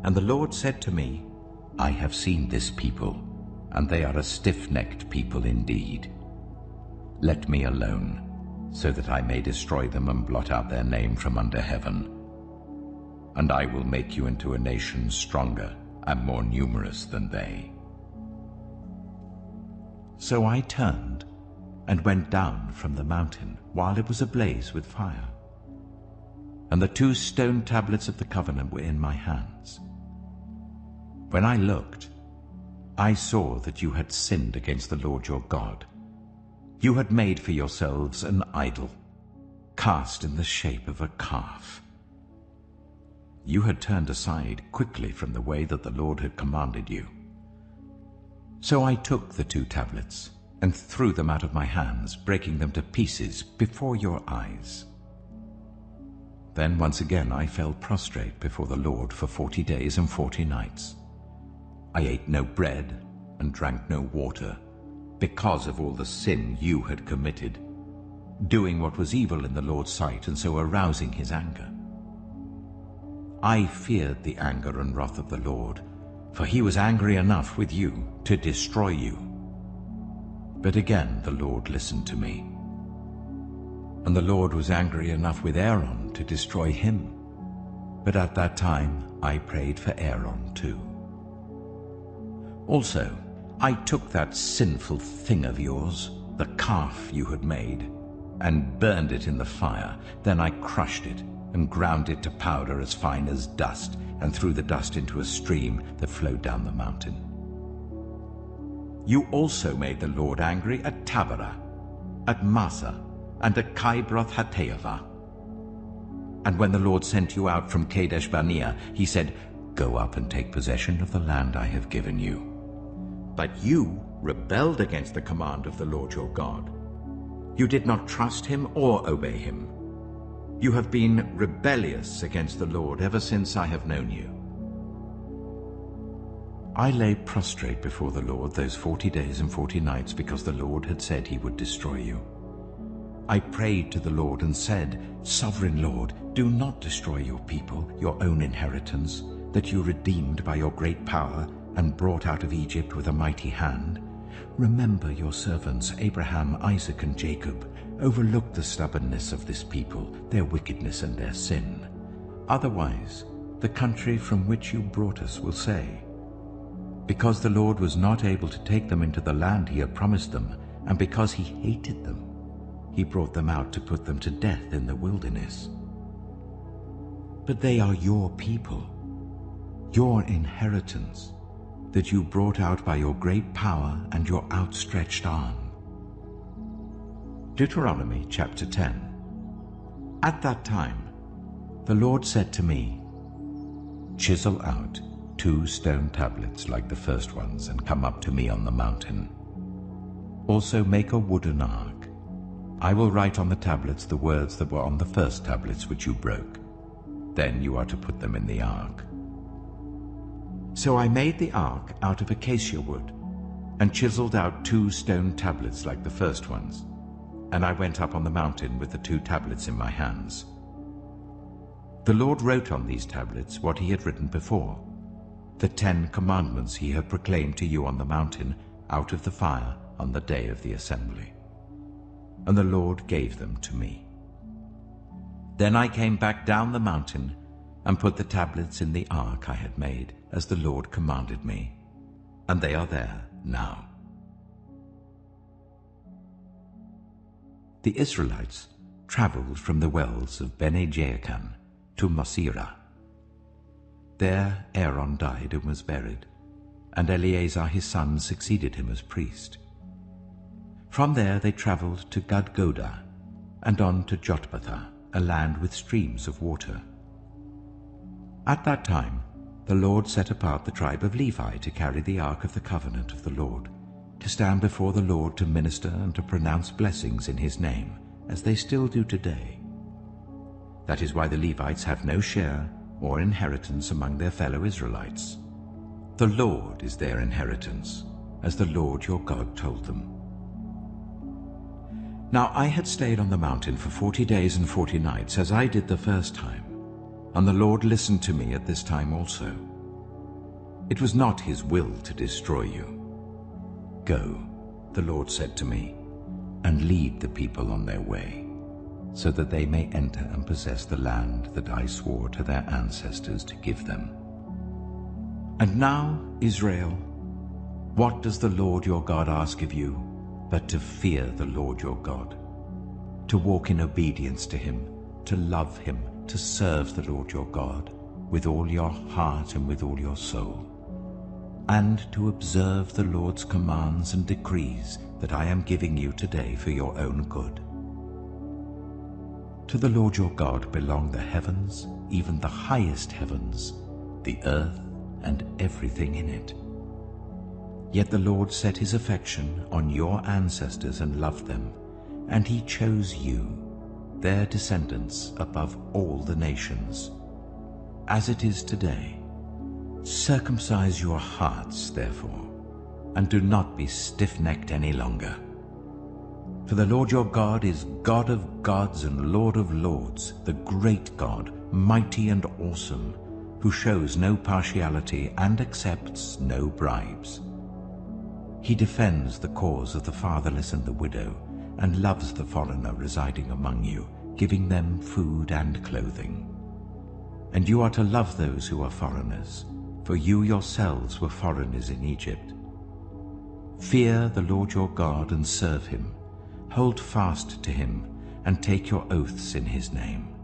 And the Lord said to me, "I have seen this people, and they are a stiff-necked people indeed. Let me alone, so that I may destroy them and blot out their name from under heaven. And I will make you into a nation stronger and more numerous than they." So I turned and went down from the mountain while it was ablaze with fire. And the 2 stone tablets of the covenant were in my hands. When I looked, I saw that you had sinned against the Lord your God. You had made for yourselves an idol, cast in the shape of a calf. You had turned aside quickly from the way that the Lord had commanded you. So I took the 2 tablets and threw them out of my hands, breaking them to pieces before your eyes. Then once again I fell prostrate before the Lord for 40 days and 40 nights. I ate no bread and drank no water, because of all the sin you had committed, doing what was evil in the Lord's sight, and so arousing His anger. I feared the anger and wrath of the Lord, for He was angry enough with you to destroy you. But again the Lord listened to me. And the Lord was angry enough with Aaron to destroy him. But at that time I prayed for Aaron too. Also, I took that sinful thing of yours, the calf you had made, and burned it in the fire. Then I crushed it and ground it to powder as fine as dust, and threw the dust into a stream that flowed down the mountain. You also made the Lord angry at Taberah, at Massa, and at Kibroth Hattaavah. And when the Lord sent you out from Kadesh Barnea, he said, "Go up and take possession of the land I have given you." But you rebelled against the command of the Lord your God. You did not trust him or obey him. You have been rebellious against the Lord ever since I have known you. I lay prostrate before the Lord those 40 days and 40 nights because the Lord had said he would destroy you. I prayed to the Lord and said, "Sovereign Lord, do not destroy your people, your own inheritance, that you redeemed by your great power and brought out of Egypt with a mighty hand. Remember your servants Abraham, Isaac, and Jacob. Overlook the stubbornness of this people, their wickedness and their sin. Otherwise, the country from which you brought us will say, because the Lord was not able to take them into the land he had promised them, and because he hated them, he brought them out to put them to death in the wilderness. But they are your people, your inheritance, that you brought out by your great power and your outstretched arm." Deuteronomy chapter 10. At that time, the Lord said to me, "Chisel out 2 stone tablets like the first ones and come up to me on the mountain. Also make a wooden ark. I will write on the tablets the words that were on the first tablets which you broke. Then you are to put them in the ark." So I made the ark out of acacia wood and chiseled out 2 stone tablets like the first ones, and I went up on the mountain with the 2 tablets in my hands. The Lord wrote on these tablets what he had written before, the 10 commandments he had proclaimed to you on the mountain out of the fire on the day of the assembly. And the Lord gave them to me. Then I came back down the mountain and put the tablets in the ark I had made, as the Lord commanded me, and they are there now. The Israelites traveled from the wells of Bene-Jaakan to Mosera. There Aaron died and was buried, and Eleazar his son succeeded him as priest. From there they traveled to Gudgodah and on to Jotbathah, a land with streams of water. At that time the Lord set apart the tribe of Levi to carry the ark of the covenant of the Lord, to stand before the Lord to minister and to pronounce blessings in his name, as they still do today. That is why the Levites have no share or inheritance among their fellow Israelites. The Lord is their inheritance, as the Lord your God told them. Now I had stayed on the mountain for 40 days and 40 nights, as I did the first time, and the Lord listened to me at this time also. It was not his will to destroy you. "Go," the Lord said to me, "and lead the people on their way, so that they may enter and possess the land that I swore to their ancestors to give them. And now, Israel, what does the Lord your God ask of you but to fear the Lord your God, to walk in obedience to him, to love him, to serve the Lord your God with all your heart and with all your soul, and to observe the Lord's commands and decrees that I am giving you today for your own good. To the Lord your God belong the heavens, even the highest heavens, the earth, and everything in it. Yet the Lord set his affection on your ancestors and loved them, and he chose you, their descendants, above all the nations. As it is today, circumcise your hearts, therefore, and do not be stiff-necked any longer. For the Lord your God is God of gods and Lord of lords, the great God, mighty and awesome, who shows no partiality and accepts no bribes. He defends the cause of the fatherless and the widow, and loves the foreigner residing among you, giving them food and clothing. And you are to love those who are foreigners, for you yourselves were foreigners in Egypt. Fear the Lord your God and serve him. Hold fast to him and take your oaths in his name.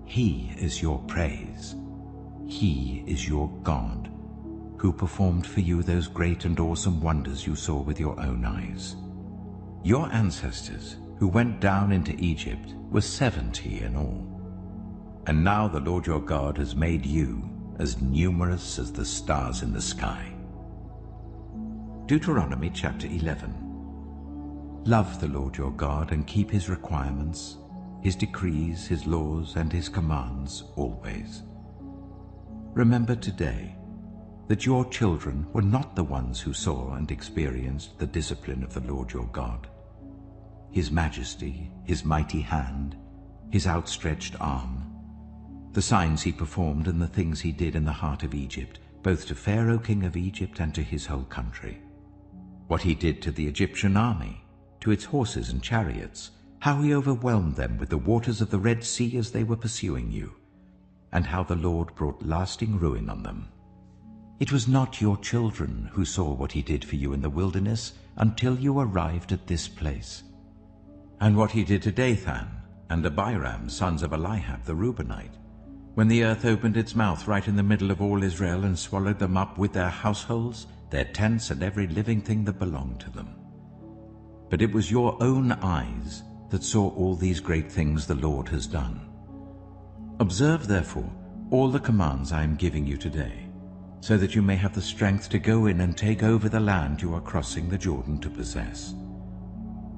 He is your praise. He is your God, who performed for you those great and awesome wonders you saw with your own eyes. Your ancestors, who went down into Egypt, were 70 in all. And now the Lord your God has made you as numerous as the stars in the sky. Deuteronomy chapter 11. Love the Lord your God and keep his requirements, his decrees, his laws, and his commands always. Remember today that your children were not the ones who saw and experienced the discipline of the Lord your God, his majesty, his mighty hand, his outstretched arm, the signs he performed and the things he did in the heart of Egypt, both to Pharaoh king of Egypt and to his whole country. What he did to the Egyptian army, to its horses and chariots, how he overwhelmed them with the waters of the Red Sea as they were pursuing you, and how the Lord brought lasting ruin on them. It was not your children who saw what he did for you in the wilderness until you arrived at this place. And what he did to Dathan and Abiram, sons of Eliab the Reubenite, when the earth opened its mouth right in the middle of all Israel and swallowed them up with their households, their tents, and every living thing that belonged to them. But it was your own eyes that saw all these great things the Lord has done. Observe, therefore, all the commands I am giving you today, so that you may have the strength to go in and take over the land you are crossing the Jordan to possess,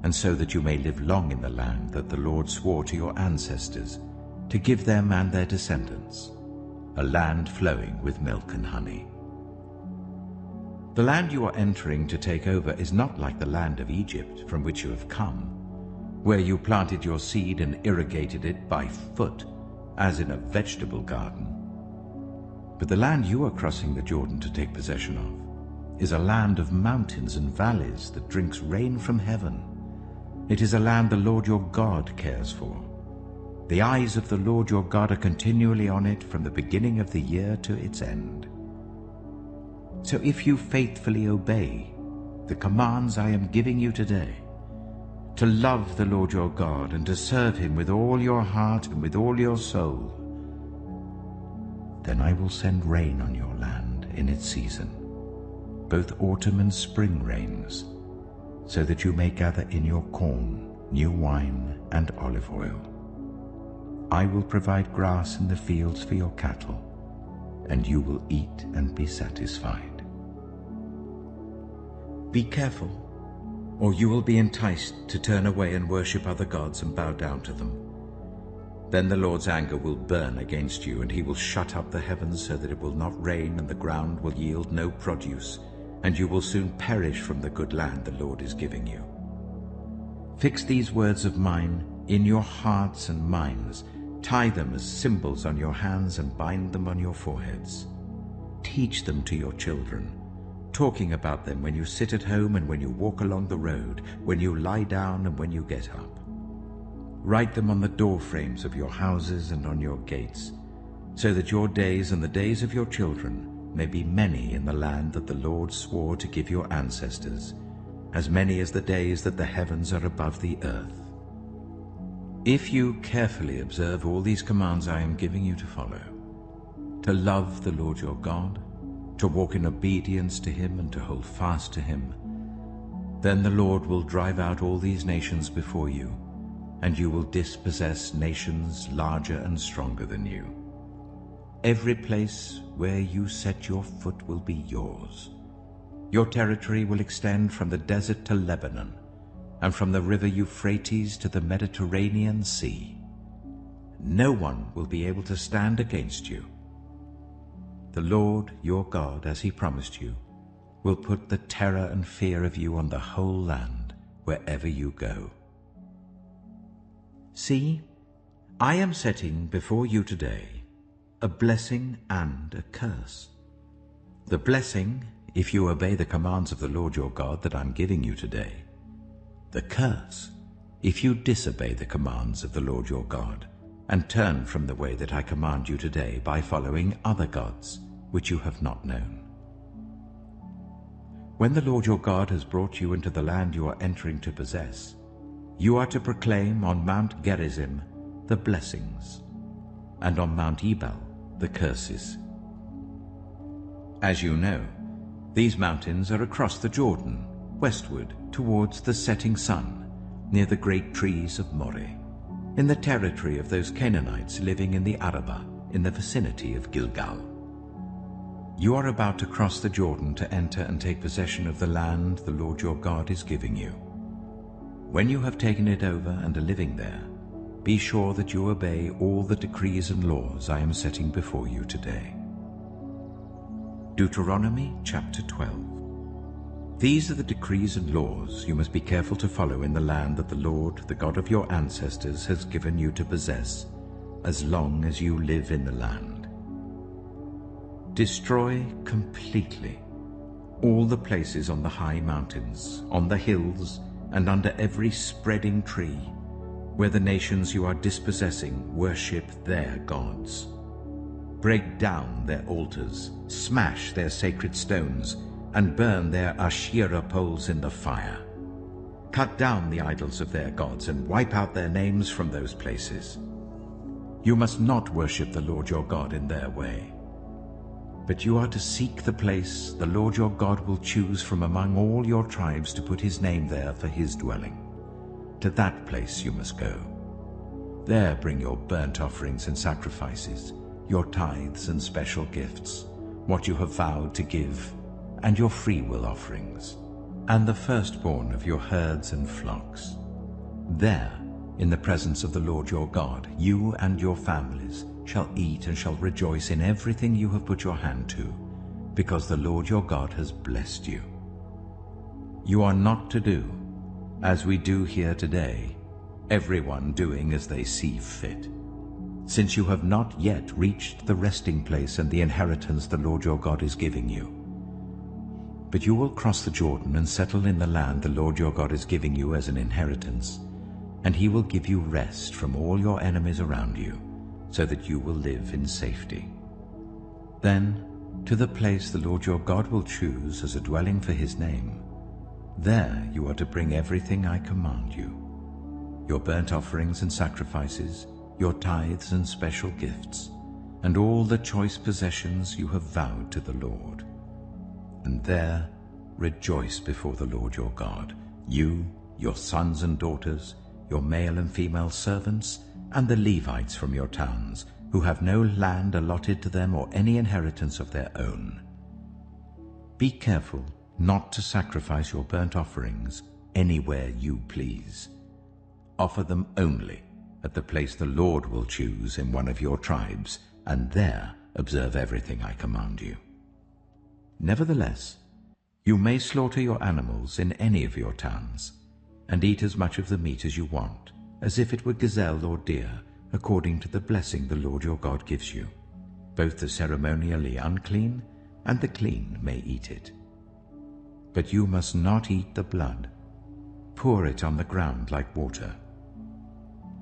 and so that you may live long in the land that the Lord swore to your ancestors to give them and their descendants, a land flowing with milk and honey. The land you are entering to take over is not like the land of Egypt from which you have come, where you planted your seed and irrigated it by foot, as in a vegetable garden. But the land you are crossing the Jordan to take possession of is a land of mountains and valleys that drinks rain from heaven. It is a land the Lord your God cares for. The eyes of the Lord your God are continually on it from the beginning of the year to its end. So if you faithfully obey the commands I am giving you today, to love the Lord your God and to serve him with all your heart and with all your soul, then I will send rain on your land in its season, both autumn and spring rains, so that you may gather in your corn, new wine, and olive oil. I will provide grass in the fields for your cattle, and you will eat and be satisfied. Be careful, or you will be enticed to turn away and worship other gods and bow down to them. Then the Lord's anger will burn against you, and he will shut up the heavens so that it will not rain, and the ground will yield no produce, and you will soon perish from the good land the Lord is giving you. Fix these words of mine in your hearts and minds. Tie them as symbols on your hands and bind them on your foreheads. Teach them to your children, talking about them when you sit at home and when you walk along the road, when you lie down and when you get up. Write them on the door frames of your houses and on your gates, so that your days and the days of your children may be many in the land that the Lord swore to give your ancestors, as many as the days that the heavens are above the earth. If you carefully observe all these commands I am giving you to follow, to love the Lord your God, to walk in obedience to him and to hold fast to him, then the Lord will drive out all these nations before you, and you will dispossess nations larger and stronger than you. Every place where you set your foot will be yours. Your territory will extend from the desert to Lebanon, and from the river Euphrates to the Mediterranean Sea. No one will be able to stand against you. The Lord your God, as he promised you, will put the terror and fear of you on the whole land wherever you go. See, I am setting before you today a blessing and a curse. The blessing, if you obey the commands of the Lord your God that I'm giving you today. The curse, if you disobey the commands of the Lord your God and turn from the way that I command you today by following other gods, which you have not known. When the Lord your God has brought you into the land you are entering to possess, you are to proclaim on Mount Gerizim the blessings, and on Mount Ebal the curses. As you know, these mountains are across the Jordan, westward towards the setting sun, near the great trees of Moreh, in the territory of those Canaanites living in the Arabah, in the vicinity of Gilgal. You are about to cross the Jordan to enter and take possession of the land the Lord your God is giving you. When you have taken it over and are living there, be sure that you obey all the decrees and laws I am setting before you today. Deuteronomy chapter 12. These are the decrees and laws you must be careful to follow in the land that the Lord, the God of your ancestors, has given you to possess, as long as you live in the land. Destroy completely all the places on the high mountains, on the hills, and under every spreading tree, where the nations you are dispossessing worship their gods. Break down their altars, smash their sacred stones, and burn their Asherah poles in the fire. Cut down the idols of their gods and wipe out their names from those places. You must not worship the Lord your God in their way, but you are to seek the place the Lord your God will choose from among all your tribes to put his name there for his dwelling. To that place you must go. There bring your burnt offerings and sacrifices, your tithes and special gifts, what you have vowed to give, and your freewill offerings, and the firstborn of your herds and flocks. There, in the presence of the Lord your God, you and your families shall eat and shall rejoice in everything you have put your hand to, because the Lord your God has blessed you. You are not to do, as we do here today, everyone doing as they see fit, since you have not yet reached the resting place and the inheritance the Lord your God is giving you. But you will cross the Jordan and settle in the land the Lord your God is giving you as an inheritance, and he will give you rest from all your enemies around you, so that you will live in safety. Then, to the place the Lord your God will choose as a dwelling for his name, there you are to bring everything I command you, your burnt offerings and sacrifices, your tithes and special gifts, and all the choice possessions you have vowed to the Lord. And there rejoice before the Lord your God, you, your sons and daughters, your male and female servants, and the Levites from your towns, who have no land allotted to them or any inheritance of their own. Be careful not to sacrifice your burnt offerings anywhere you please. Offer them only at the place the Lord will choose in one of your tribes, and there observe everything I command you. Nevertheless, you may slaughter your animals in any of your towns, and eat as much of the meat as you want, as if it were gazelle or deer, according to the blessing the Lord your God gives you. Both the ceremonially unclean and the clean may eat it. But you must not eat the blood. Pour it on the ground like water.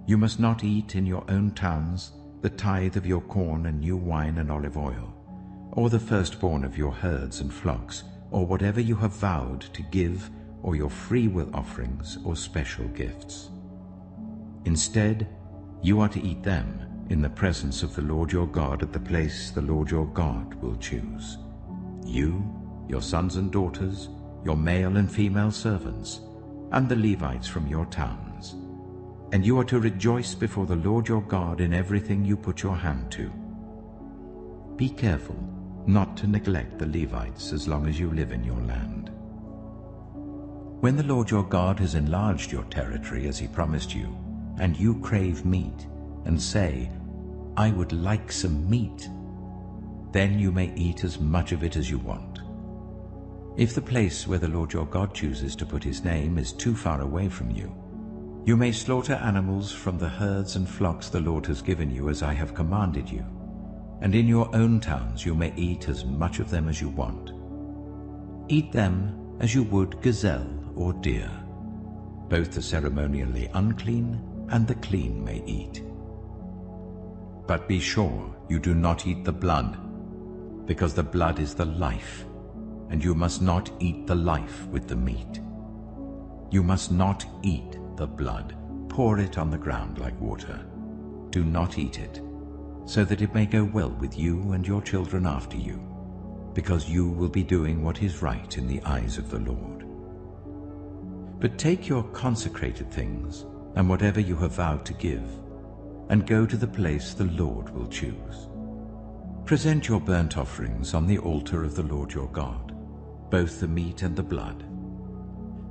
You must not eat in your own towns the tithe of your corn and new wine and olive oil, or the firstborn of your herds and flocks, or whatever you have vowed to give, or your freewill offerings or special gifts. Instead, you are to eat them in the presence of the Lord your God at the place the Lord your God will choose. You, your sons and daughters, your male and female servants, and the Levites from your towns. And you are to rejoice before the Lord your God in everything you put your hand to. Be careful not to neglect the Levites as long as you live in your land. When the Lord your God has enlarged your territory as he promised you, and you crave meat, and say, I would like some meat, then you may eat as much of it as you want. If the place where the Lord your God chooses to put his name is too far away from you, you may slaughter animals from the herds and flocks the Lord has given you as I have commanded you, and in your own towns you may eat as much of them as you want. Eat them as you would gazelle or deer. Both the ceremonially unclean and the clean may eat. But be sure you do not eat the blood, because the blood is the life, and you must not eat the life with the meat. You must not eat the blood. Pour it on the ground like water. Do not eat it, so that it may go well with you and your children after you, because you will be doing what is right in the eyes of the Lord. But take your consecrated things and whatever you have vowed to give, and go to the place the Lord will choose. Present your burnt offerings on the altar of the Lord your God, both the meat and the blood.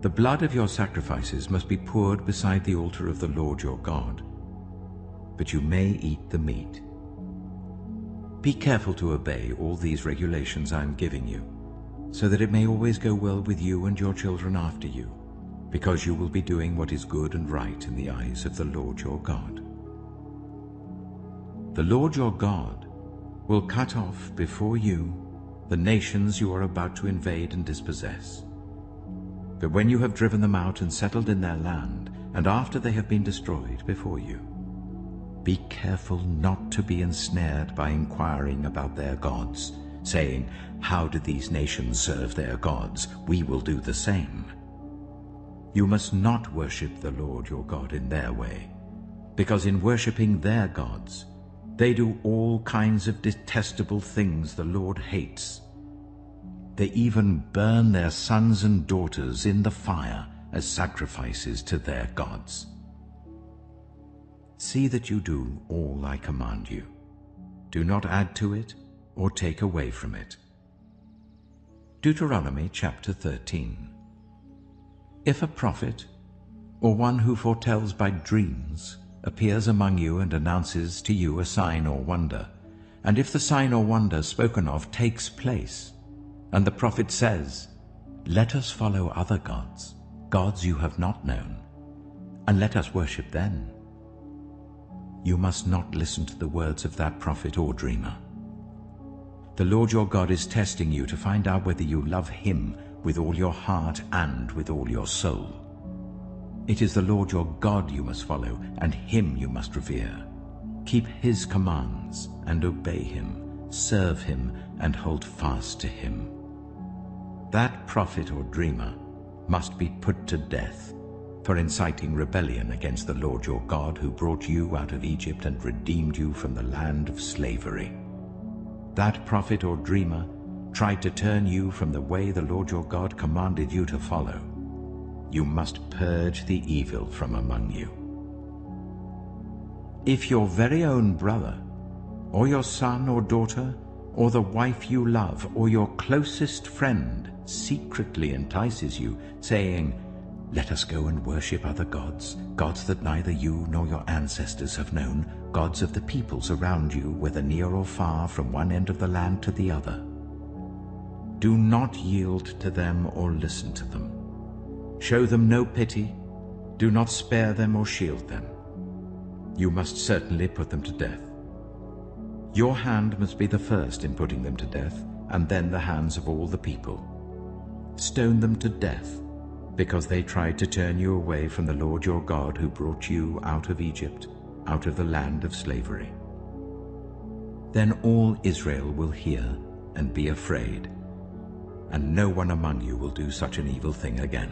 The blood of your sacrifices must be poured beside the altar of the Lord your God, but you may eat the meat. Be careful to obey all these regulations I am giving you, so that it may always go well with you and your children after you, because you will be doing what is good and right in the eyes of the Lord your God. The Lord your God will cut off before you the nations you are about to invade and dispossess. But when you have driven them out and settled in their land, and after they have been destroyed before you, be careful not to be ensnared by inquiring about their gods, saying, "How do these nations serve their gods? We will do the same." You must not worship the Lord your God in their way, because in worshipping their gods, they do all kinds of detestable things the Lord hates. They even burn their sons and daughters in the fire as sacrifices to their gods. See that you do all I command you. Do not add to it or take away from it. Deuteronomy chapter 13. If a prophet, or one who foretells by dreams, appears among you and announces to you a sign or wonder, and if the sign or wonder spoken of takes place, and the prophet says, "Let us follow other gods, gods you have not known, and let us worship them," you must not listen to the words of that prophet or dreamer. The Lord your God is testing you to find out whether you love him with all your heart and with all your soul. It is the Lord your God you must follow, and him you must revere. Keep his commands and obey him, serve him and hold fast to him. That prophet or dreamer must be put to death for inciting rebellion against the Lord your God, who brought you out of Egypt and redeemed you from the land of slavery. That prophet or dreamer tried to turn you from the way the Lord your God commanded you to follow. You must purge the evil from among you. If your very own brother, or your son or daughter, or the wife you love, or your closest friend secretly entices you, saying, "Let us go and worship other gods, gods that neither you nor your ancestors have known, gods of the peoples around you, whether near or far, from one end of the land to the other," do not yield to them or listen to them. Show them no pity. Do not spare them or shield them. You must certainly put them to death. Your hand must be the first in putting them to death, and then the hands of all the people. Stone them to death, because they tried to turn you away from the Lord your God, who brought you out of Egypt, out of the land of slavery. Then all Israel will hear and be afraid, and no one among you will do such an evil thing again.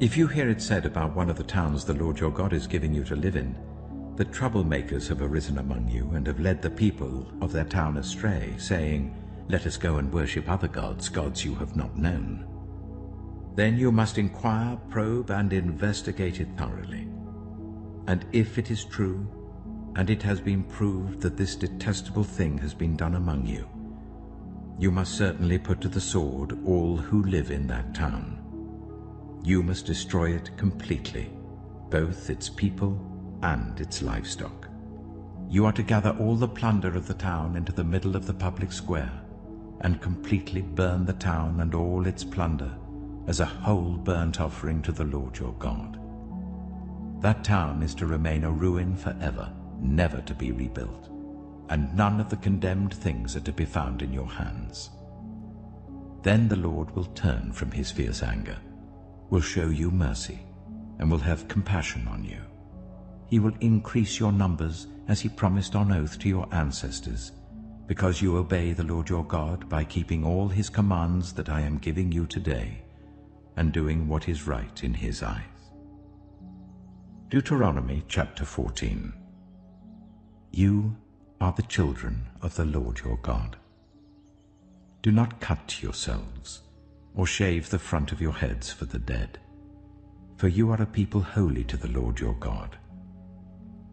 If you hear it said about one of the towns the Lord your God is giving you to live in, that troublemakers have arisen among you and have led the people of their town astray, saying, "Let us go and worship other gods, gods you have not known," then you must inquire, probe, and investigate it thoroughly. And if it is true, and it has been proved that this detestable thing has been done among you, you must certainly put to the sword all who live in that town. You must destroy it completely, both its people and its livestock. You are to gather all the plunder of the town into the middle of the public square, and completely burn the town and all its plunder as a whole burnt offering to the Lord your God. That town is to remain a ruin forever, never to be rebuilt, and none of the condemned things are to be found in your hands. Then the Lord will turn from his fierce anger, will show you mercy, and will have compassion on you. he will increase your numbers as he promised on oath to your ancestors, because you obey the Lord your God by keeping all his commands that I am giving you today, and doing what is right in his eyes. Deuteronomy chapter 14. You are the children of the Lord your God. Do not cut yourselves, or shave the front of your heads for the dead, for you are a people holy to the Lord your God.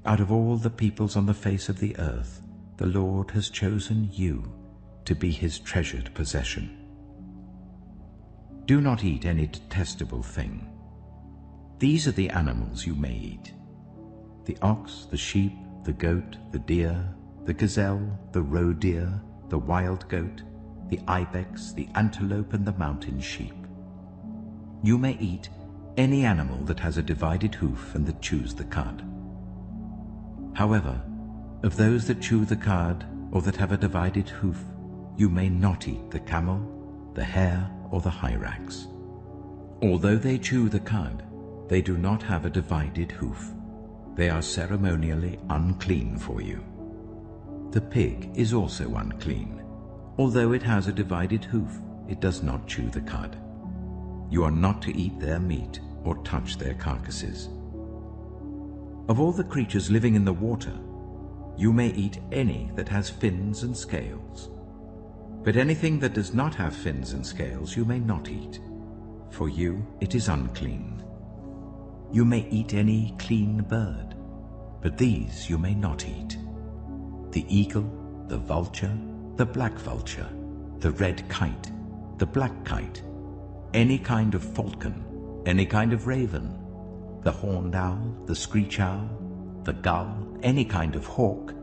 Out of all the peoples on the face of the earth, the Lord has chosen you to be his treasured possession. Do not eat any detestable thing. These are the animals you may eat: the ox, the sheep, the goat, the deer, the gazelle, the roe deer, the wild goat, the ibex, the antelope, and the mountain sheep. You may eat any animal that has a divided hoof and that chews the cud. However, of those that chew the cud or that have a divided hoof, you may not eat the camel, the hare, or the hyrax. Although they chew the cud, they do not have a divided hoof. They are ceremonially unclean for you. The pig is also unclean. Although it has a divided hoof, it does not chew the cud. You are not to eat their meat or touch their carcasses. Of all the creatures living in the water, you may eat any that has fins and scales. But anything that does not have fins and scales you may not eat. For you it is unclean. You may eat any clean bird, but these you may not eat: the eagle, the vulture, the black vulture, the red kite, the black kite, any kind of falcon, any kind of raven, the horned owl, the screech owl, the gull, any kind of hawk,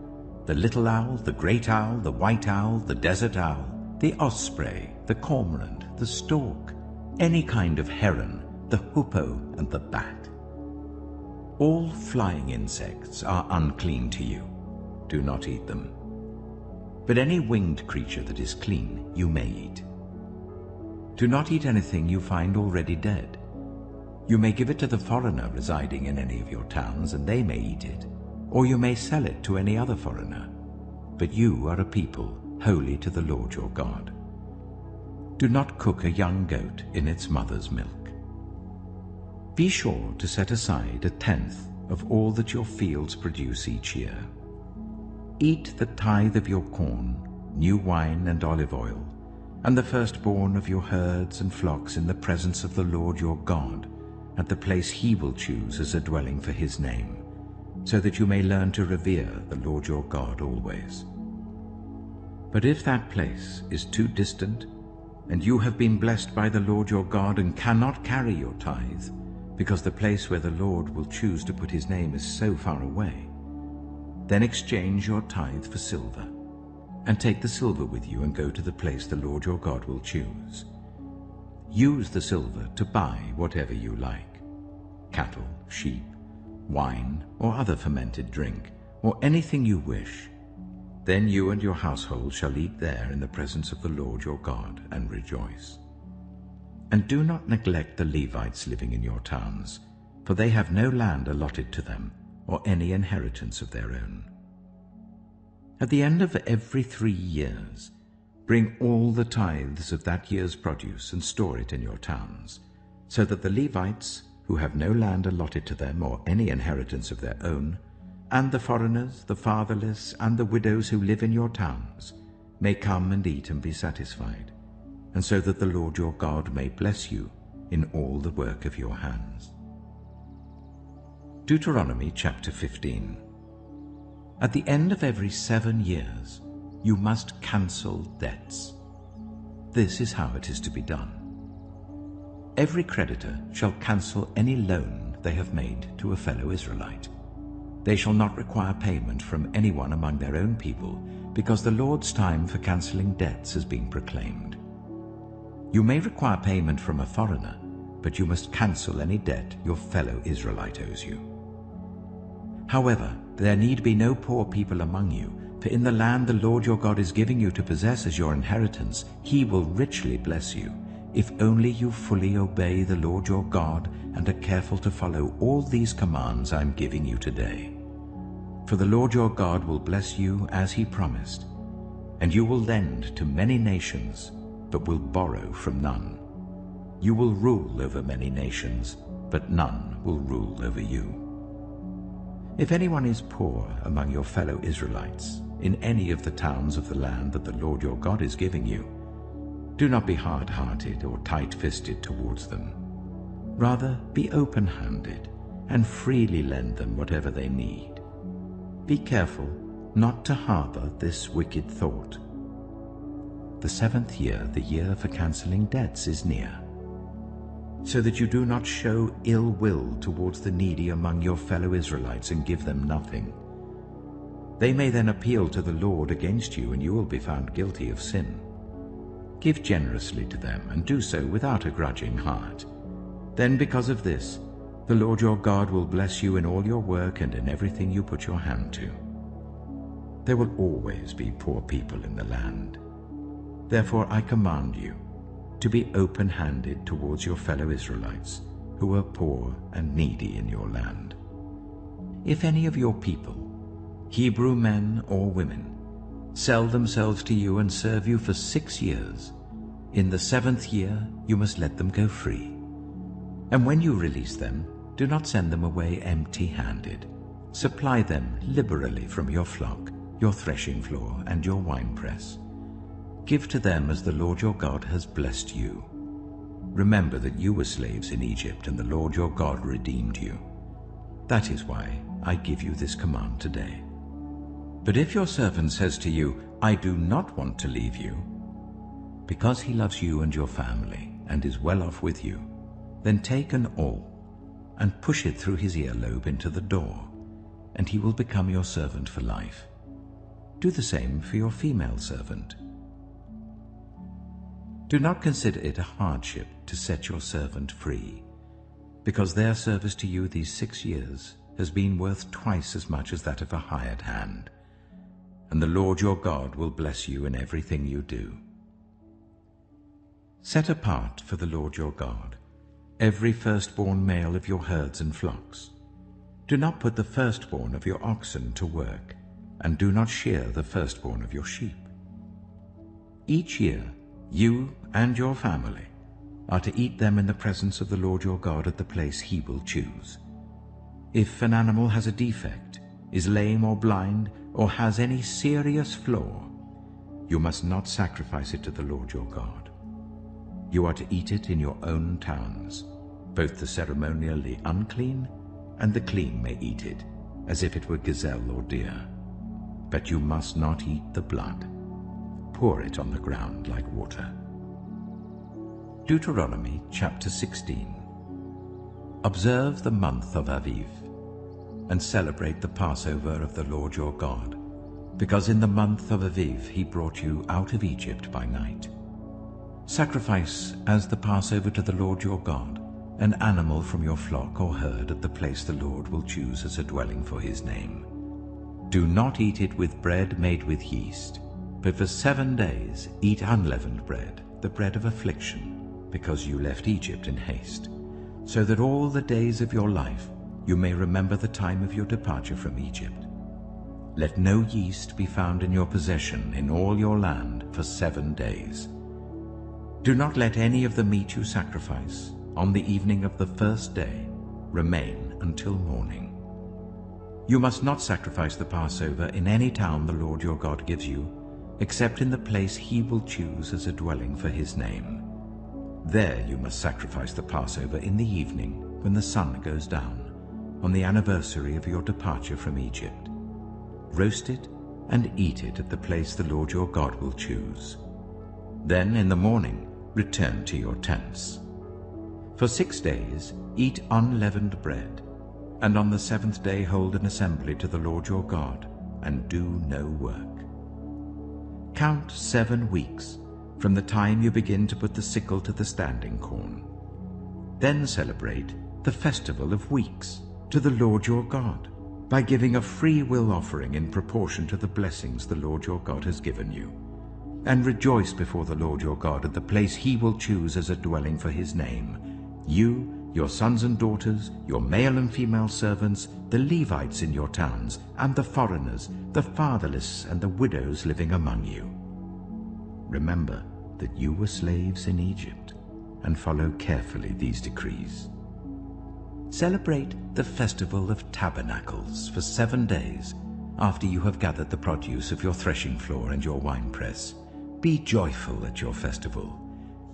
the little owl, the great owl, the white owl, the desert owl, the osprey, the cormorant, the stork, any kind of heron, the hoopoe, and the bat. All flying insects are unclean to you. Do not eat them. But any winged creature that is clean you may eat. Do not eat anything you find already dead. You may give it to the foreigner residing in any of your towns, and they may eat it, or you may sell it to any other foreigner. But you are a people holy to the Lord your God. Do not cook a young goat in its mother's milk. Be sure to set aside 1/10 of all that your fields produce each year. Eat the tithe of your corn, new wine and olive oil, and the firstborn of your herds and flocks in the presence of the Lord your God, at the place he will choose as a dwelling for his name, so that you may learn to revere the Lord your God always. But if that place is too distant, and you have been blessed by the Lord your God and cannot carry your tithe, because the place where the Lord will choose to put his name is so far away, then exchange your tithe for silver, and take the silver with you and go to the place the Lord your God will choose. Use the silver to buy whatever you like: cattle, sheep, wine, or other fermented drink, or anything you wish. Then you and your household shall eat there in the presence of the Lord your God and rejoice. And do not neglect the Levites living in your towns, for they have no land allotted to them, or any inheritance of their own. At the end of every 3 years, bring all the tithes of that year's produce and store it in your towns, so that the Levites, who have no land allotted to them or any inheritance of their own, and the foreigners, the fatherless, and the widows who live in your towns, may come and eat and be satisfied, and so that the Lord your God may bless you in all the work of your hands. Deuteronomy chapter 15. At the end of every 7 years, you must cancel debts. This is how it is to be done. Every creditor shall cancel any loan they have made to a fellow Israelite. They shall not require payment from anyone among their own people, because the Lord's time for cancelling debts has been proclaimed. You may require payment from a foreigner, but you must cancel any debt your fellow Israelite owes you. However, there need be no poor people among you, for in the land the Lord your God is giving you to possess as your inheritance, he will richly bless you, if only you fully obey the Lord your God and are careful to follow all these commands I'm giving you today. For the Lord your God will bless you as he promised, and you will lend to many nations, but will borrow from none. You will rule over many nations, but none will rule over you. If anyone is poor among your fellow Israelites, in any of the towns of the land that the Lord your God is giving you, do not be hard-hearted or tight-fisted towards them. Rather, be open-handed and freely lend them whatever they need. Be careful not to harbor this wicked thought. The 7th year, the year for cancelling debts, is near, so that you do not show ill will towards the needy among your fellow Israelites and give them nothing. They may then appeal to the Lord against you, and you will be found guilty of sin. Give generously to them, and do so without a grudging heart. Then because of this, the Lord your God will bless you in all your work and in everything you put your hand to. There will always be poor people in the land. Therefore I command you to be open-handed towards your fellow Israelites, who are poor and needy in your land. If any of your people, Hebrew men or women, sell themselves to you and serve you for 6 years, in the 7th year you must let them go free. And when you release them, do not send them away empty-handed. Supply them liberally from your flock, your threshing floor, and your winepress. Give to them as the Lord your God has blessed you. Remember that you were slaves in Egypt, and the Lord your God redeemed you. That is why I give you this command today. But if your servant says to you, I do not want to leave you, because he loves you and your family, and is well off with you, then take an awl and push it through his earlobe into the door, and he will become your servant for life. Do the same for your female servant. Do not consider it a hardship to set your servant free, because their service to you these 6 years has been worth twice as much as that of a hired hand, and the Lord your God will bless you in everything you do. Set apart for the Lord your God every firstborn male of your herds and flocks. Do not put the firstborn of your oxen to work, and do not shear the firstborn of your sheep. Each year you and your family are to eat them in the presence of the Lord your God at the place he will choose. If an animal has a defect, is lame or blind, or has any serious flaw, you must not sacrifice it to the Lord your God. You are to eat it in your own towns. Both the ceremonially unclean and the clean may eat it, as if it were gazelle or deer. But you must not eat the blood. Pour it on the ground like water. Deuteronomy chapter 16. Observe the month of Aviv, and celebrate the Passover of the Lord your God, because in the month of Aviv he brought you out of Egypt by night. Sacrifice as the Passover to the Lord your God an animal from your flock or herd at the place the Lord will choose as a dwelling for his name. Do not eat it with bread made with yeast, but for 7 days eat unleavened bread, the bread of affliction, because you left Egypt in haste, so that all the days of your life you may remember the time of your departure from Egypt. Let no yeast be found in your possession in all your land for 7 days. Do not let any of the meat you sacrifice on the evening of the first day remain until morning. You must not sacrifice the Passover in any town the Lord your God gives you, except in the place he will choose as a dwelling for his name. There you must sacrifice the Passover in the evening when the sun goes down, on the anniversary of your departure from Egypt. Roast it and eat it at the place the Lord your God will choose. Then in the morning return to your tents. For 6 days eat unleavened bread, and on the 7th day hold an assembly to the Lord your God, and do no work. Count 7 weeks from the time you begin to put the sickle to the standing corn. Then celebrate the festival of weeks to the Lord your God, by giving a free will offering in proportion to the blessings the Lord your God has given you. and rejoice before the Lord your God at the place he will choose as a dwelling for his name. You, your sons and daughters, your male and female servants, the Levites in your towns, and the foreigners, the fatherless and the widows living among you. Remember that you were slaves in Egypt, and follow carefully these decrees. Celebrate the Festival of Tabernacles for 7 days after you have gathered the produce of your threshing floor and your winepress. Be joyful at your festival,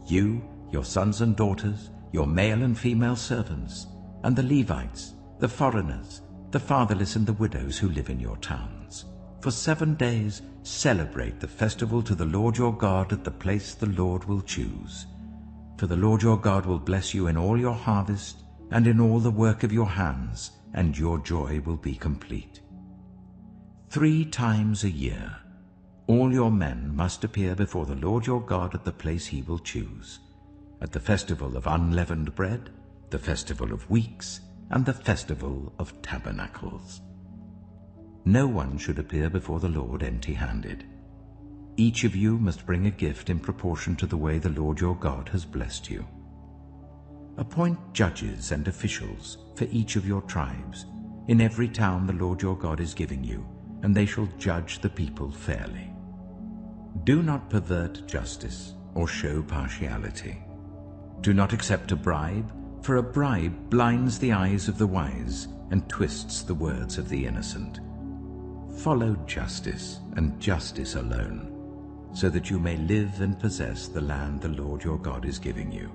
you, your sons and daughters, your male and female servants, and the Levites, the foreigners, the fatherless and the widows who live in your towns. For 7 days celebrate the festival to the Lord your God at the place the Lord will choose. For the Lord your God will bless you in all your harvest and in all the work of your hands, and your joy will be complete. 3 times a year all your men must appear before the Lord your God at the place he will choose, at the festival of unleavened bread, the festival of weeks, and the festival of tabernacles. No one should appear before the Lord empty-handed. Each of you must bring a gift in proportion to the way the Lord your God has blessed you. Appoint judges and officials for each of your tribes in every town the Lord your God is giving you, and they shall judge the people fairly. Do not pervert justice or show partiality. Do not accept a bribe, for a bribe blinds the eyes of the wise and twists the words of the innocent. Follow justice and justice alone, so that you may live and possess the land the Lord your God is giving you.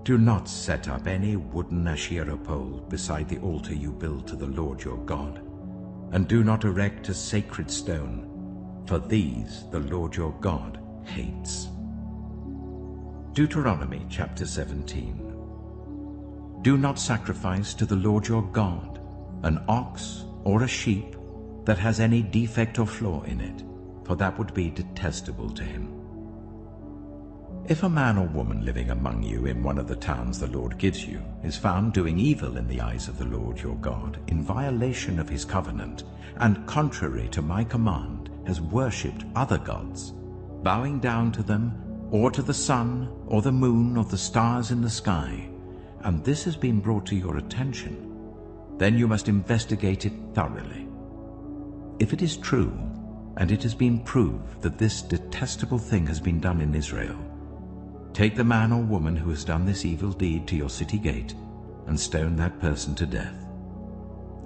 Do not set up any wooden Asherah pole beside the altar you build to the Lord your God, and do not erect a sacred stone, for these the Lord your God hates. Deuteronomy chapter 17. Do not sacrifice to the Lord your God an ox or a sheep that has any defect or flaw in it, for that would be detestable to him. If a man or woman living among you in one of the towns the Lord gives you is found doing evil in the eyes of the Lord your God, in violation of his covenant, and contrary to my command, has worshipped other gods, bowing down to them, or to the sun, or the moon, or the stars in the sky, and this has been brought to your attention, then you must investigate it thoroughly. If it is true, and it has been proved that this detestable thing has been done in Israel, take the man or woman who has done this evil deed to your city gate and stone that person to death.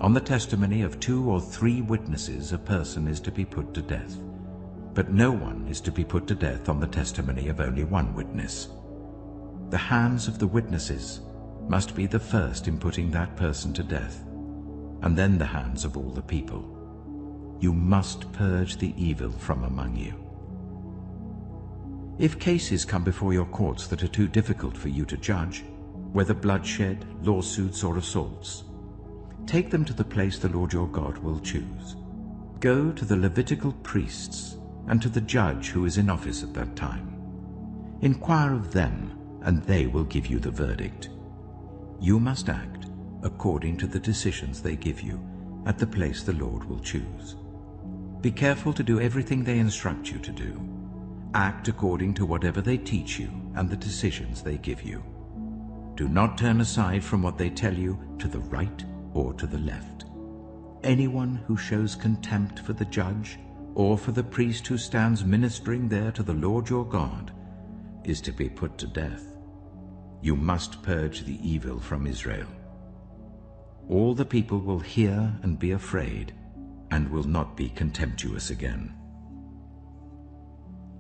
On the testimony of 2 or 3 witnesses a person is to be put to death, but no one is to be put to death on the testimony of only 1 witness. The hands of the witnesses must be the first in putting that person to death, and then the hands of all the people. You must purge the evil from among you. If cases come before your courts that are too difficult for you to judge, whether bloodshed, lawsuits, or assaults, take them to the place the Lord your God will choose. Go to the Levitical priests and to the judge who is in office at that time. Inquire of them, and they will give you the verdict. You must act according to the decisions they give you at the place the Lord will choose. Be careful to do everything they instruct you to do. Act according to whatever they teach you and the decisions they give you. Do not turn aside from what they tell you to the right or to the left. Anyone who shows contempt for the judge or for the priest who stands ministering there to the Lord your God is to be put to death. You must purge the evil from Israel. All the people will hear and be afraid, and will not be contemptuous again.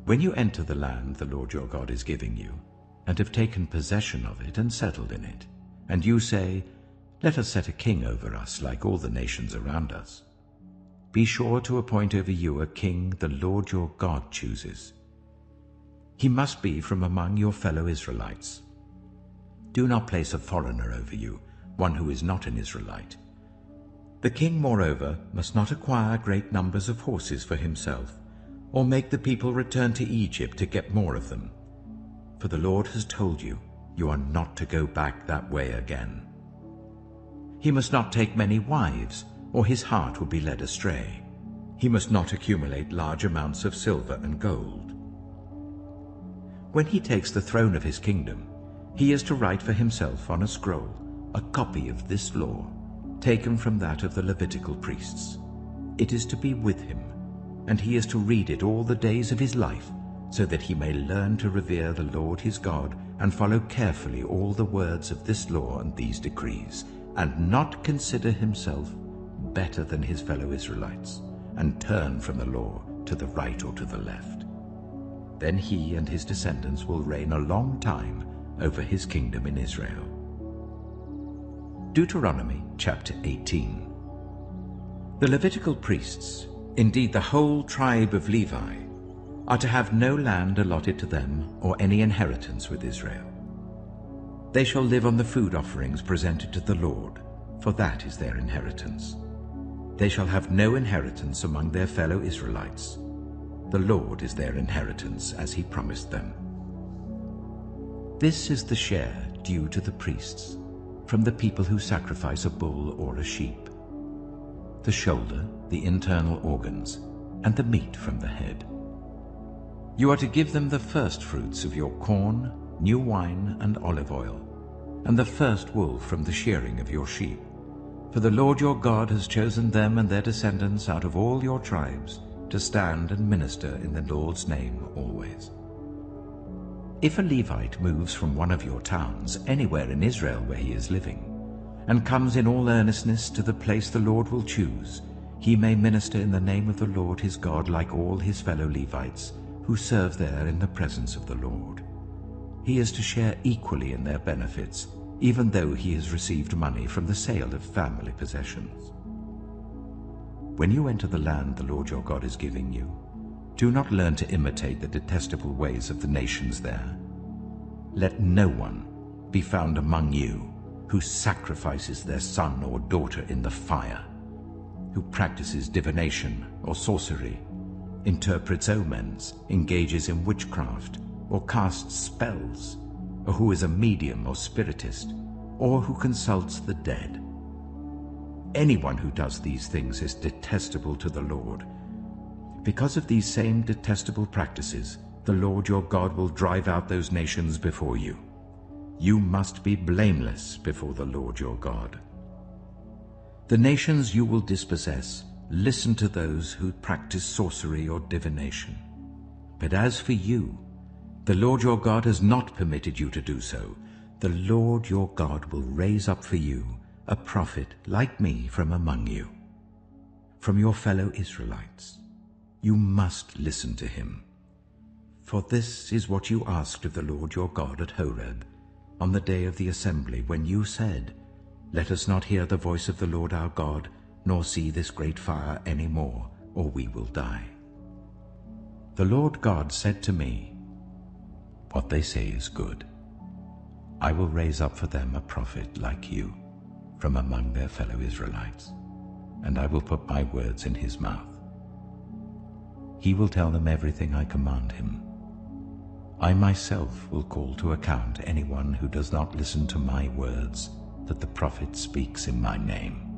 When you enter the land the Lord your God is giving you, and have taken possession of it and settled in it, and you say, "Let us set a king over us like all the nations around us," be sure to appoint over you a king the Lord your God chooses. He must be from among your fellow Israelites. Do not place a foreigner over you, one who is not an Israelite. The king, moreover, must not acquire great numbers of horses for himself, or make the people return to Egypt to get more of them. For the Lord has told you, you are not to go back that way again. He must not take many wives, or his heart will be led astray. He must not accumulate large amounts of silver and gold. When he takes the throne of his kingdom, he is to write for himself on a scroll a copy of this law, taken from that of the Levitical priests. It is to be with him, and he is to read it all the days of his life, so that he may learn to revere the Lord his God and follow carefully all the words of this law and these decrees, and not consider himself better than his fellow Israelites, and turn from the law to the right or to the left. Then he and his descendants will reign a long time over his kingdom in Israel. Deuteronomy chapter 18. The Levitical priests, indeed the whole tribe of Levi, are to have no land allotted to them or any inheritance with Israel. They shall live on the food offerings presented to the Lord, for that is their inheritance. They shall have no inheritance among their fellow Israelites. The Lord is their inheritance, as he promised them. This is the share due to the priests from the people who sacrifice a bull or a sheep: the shoulder, the internal organs, and the meat from the head. You are to give them the first fruits of your corn, new wine, and olive oil, and the first wool from the shearing of your sheep. For the Lord your God has chosen them and their descendants out of all your tribes to stand and minister in the Lord's name always. If a Levite moves from one of your towns anywhere in Israel where he is living, and comes in all earnestness to the place the Lord will choose, he may minister in the name of the Lord his God like all his fellow Levites who serve there in the presence of the Lord. He is to share equally in their benefits, even though he has received money from the sale of family possessions. When you enter the land the Lord your God is giving you, do not learn to imitate the detestable ways of the nations there. Let no one be found among you who sacrifices their son or daughter in the fire, who practices divination or sorcery, interprets omens, engages in witchcraft, or casts spells, or who is a medium or spiritist, or who consults the dead. Anyone who does these things is detestable to the Lord. Because of these same detestable practices, the Lord your God will drive out those nations before you. You must be blameless before the Lord your God. The nations you will dispossess listen to those who practice sorcery or divination. But as for you, the Lord your God has not permitted you to do so. The Lord your God will raise up for you a prophet like me from among you, from your fellow Israelites. You must listen to him. For this is what you asked of the Lord your God at Horeb, on the day of the assembly, when you said, "Let us not hear the voice of the Lord our God, nor see this great fire any more, or we will die." The Lord God said to me, "What they say is good. I will raise up for them a prophet like you from among their fellow Israelites, and I will put my words in his mouth. He will tell them everything I command him. I myself will call to account anyone who does not listen to my words that the prophet speaks in my name.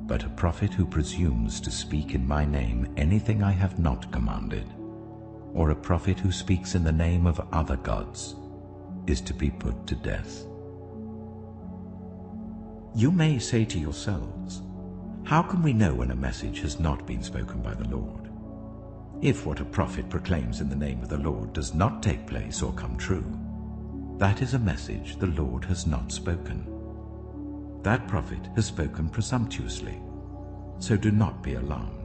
But a prophet who presumes to speak in my name anything I have not commanded, or a prophet who speaks in the name of other gods, is to be put to death. You may say to yourselves, "How can we know when a message has not been spoken by the Lord? If what a prophet proclaims in the name of the Lord does not take place or come true, that is a message the Lord has not spoken. That prophet has spoken presumptuously, so do not be alarmed."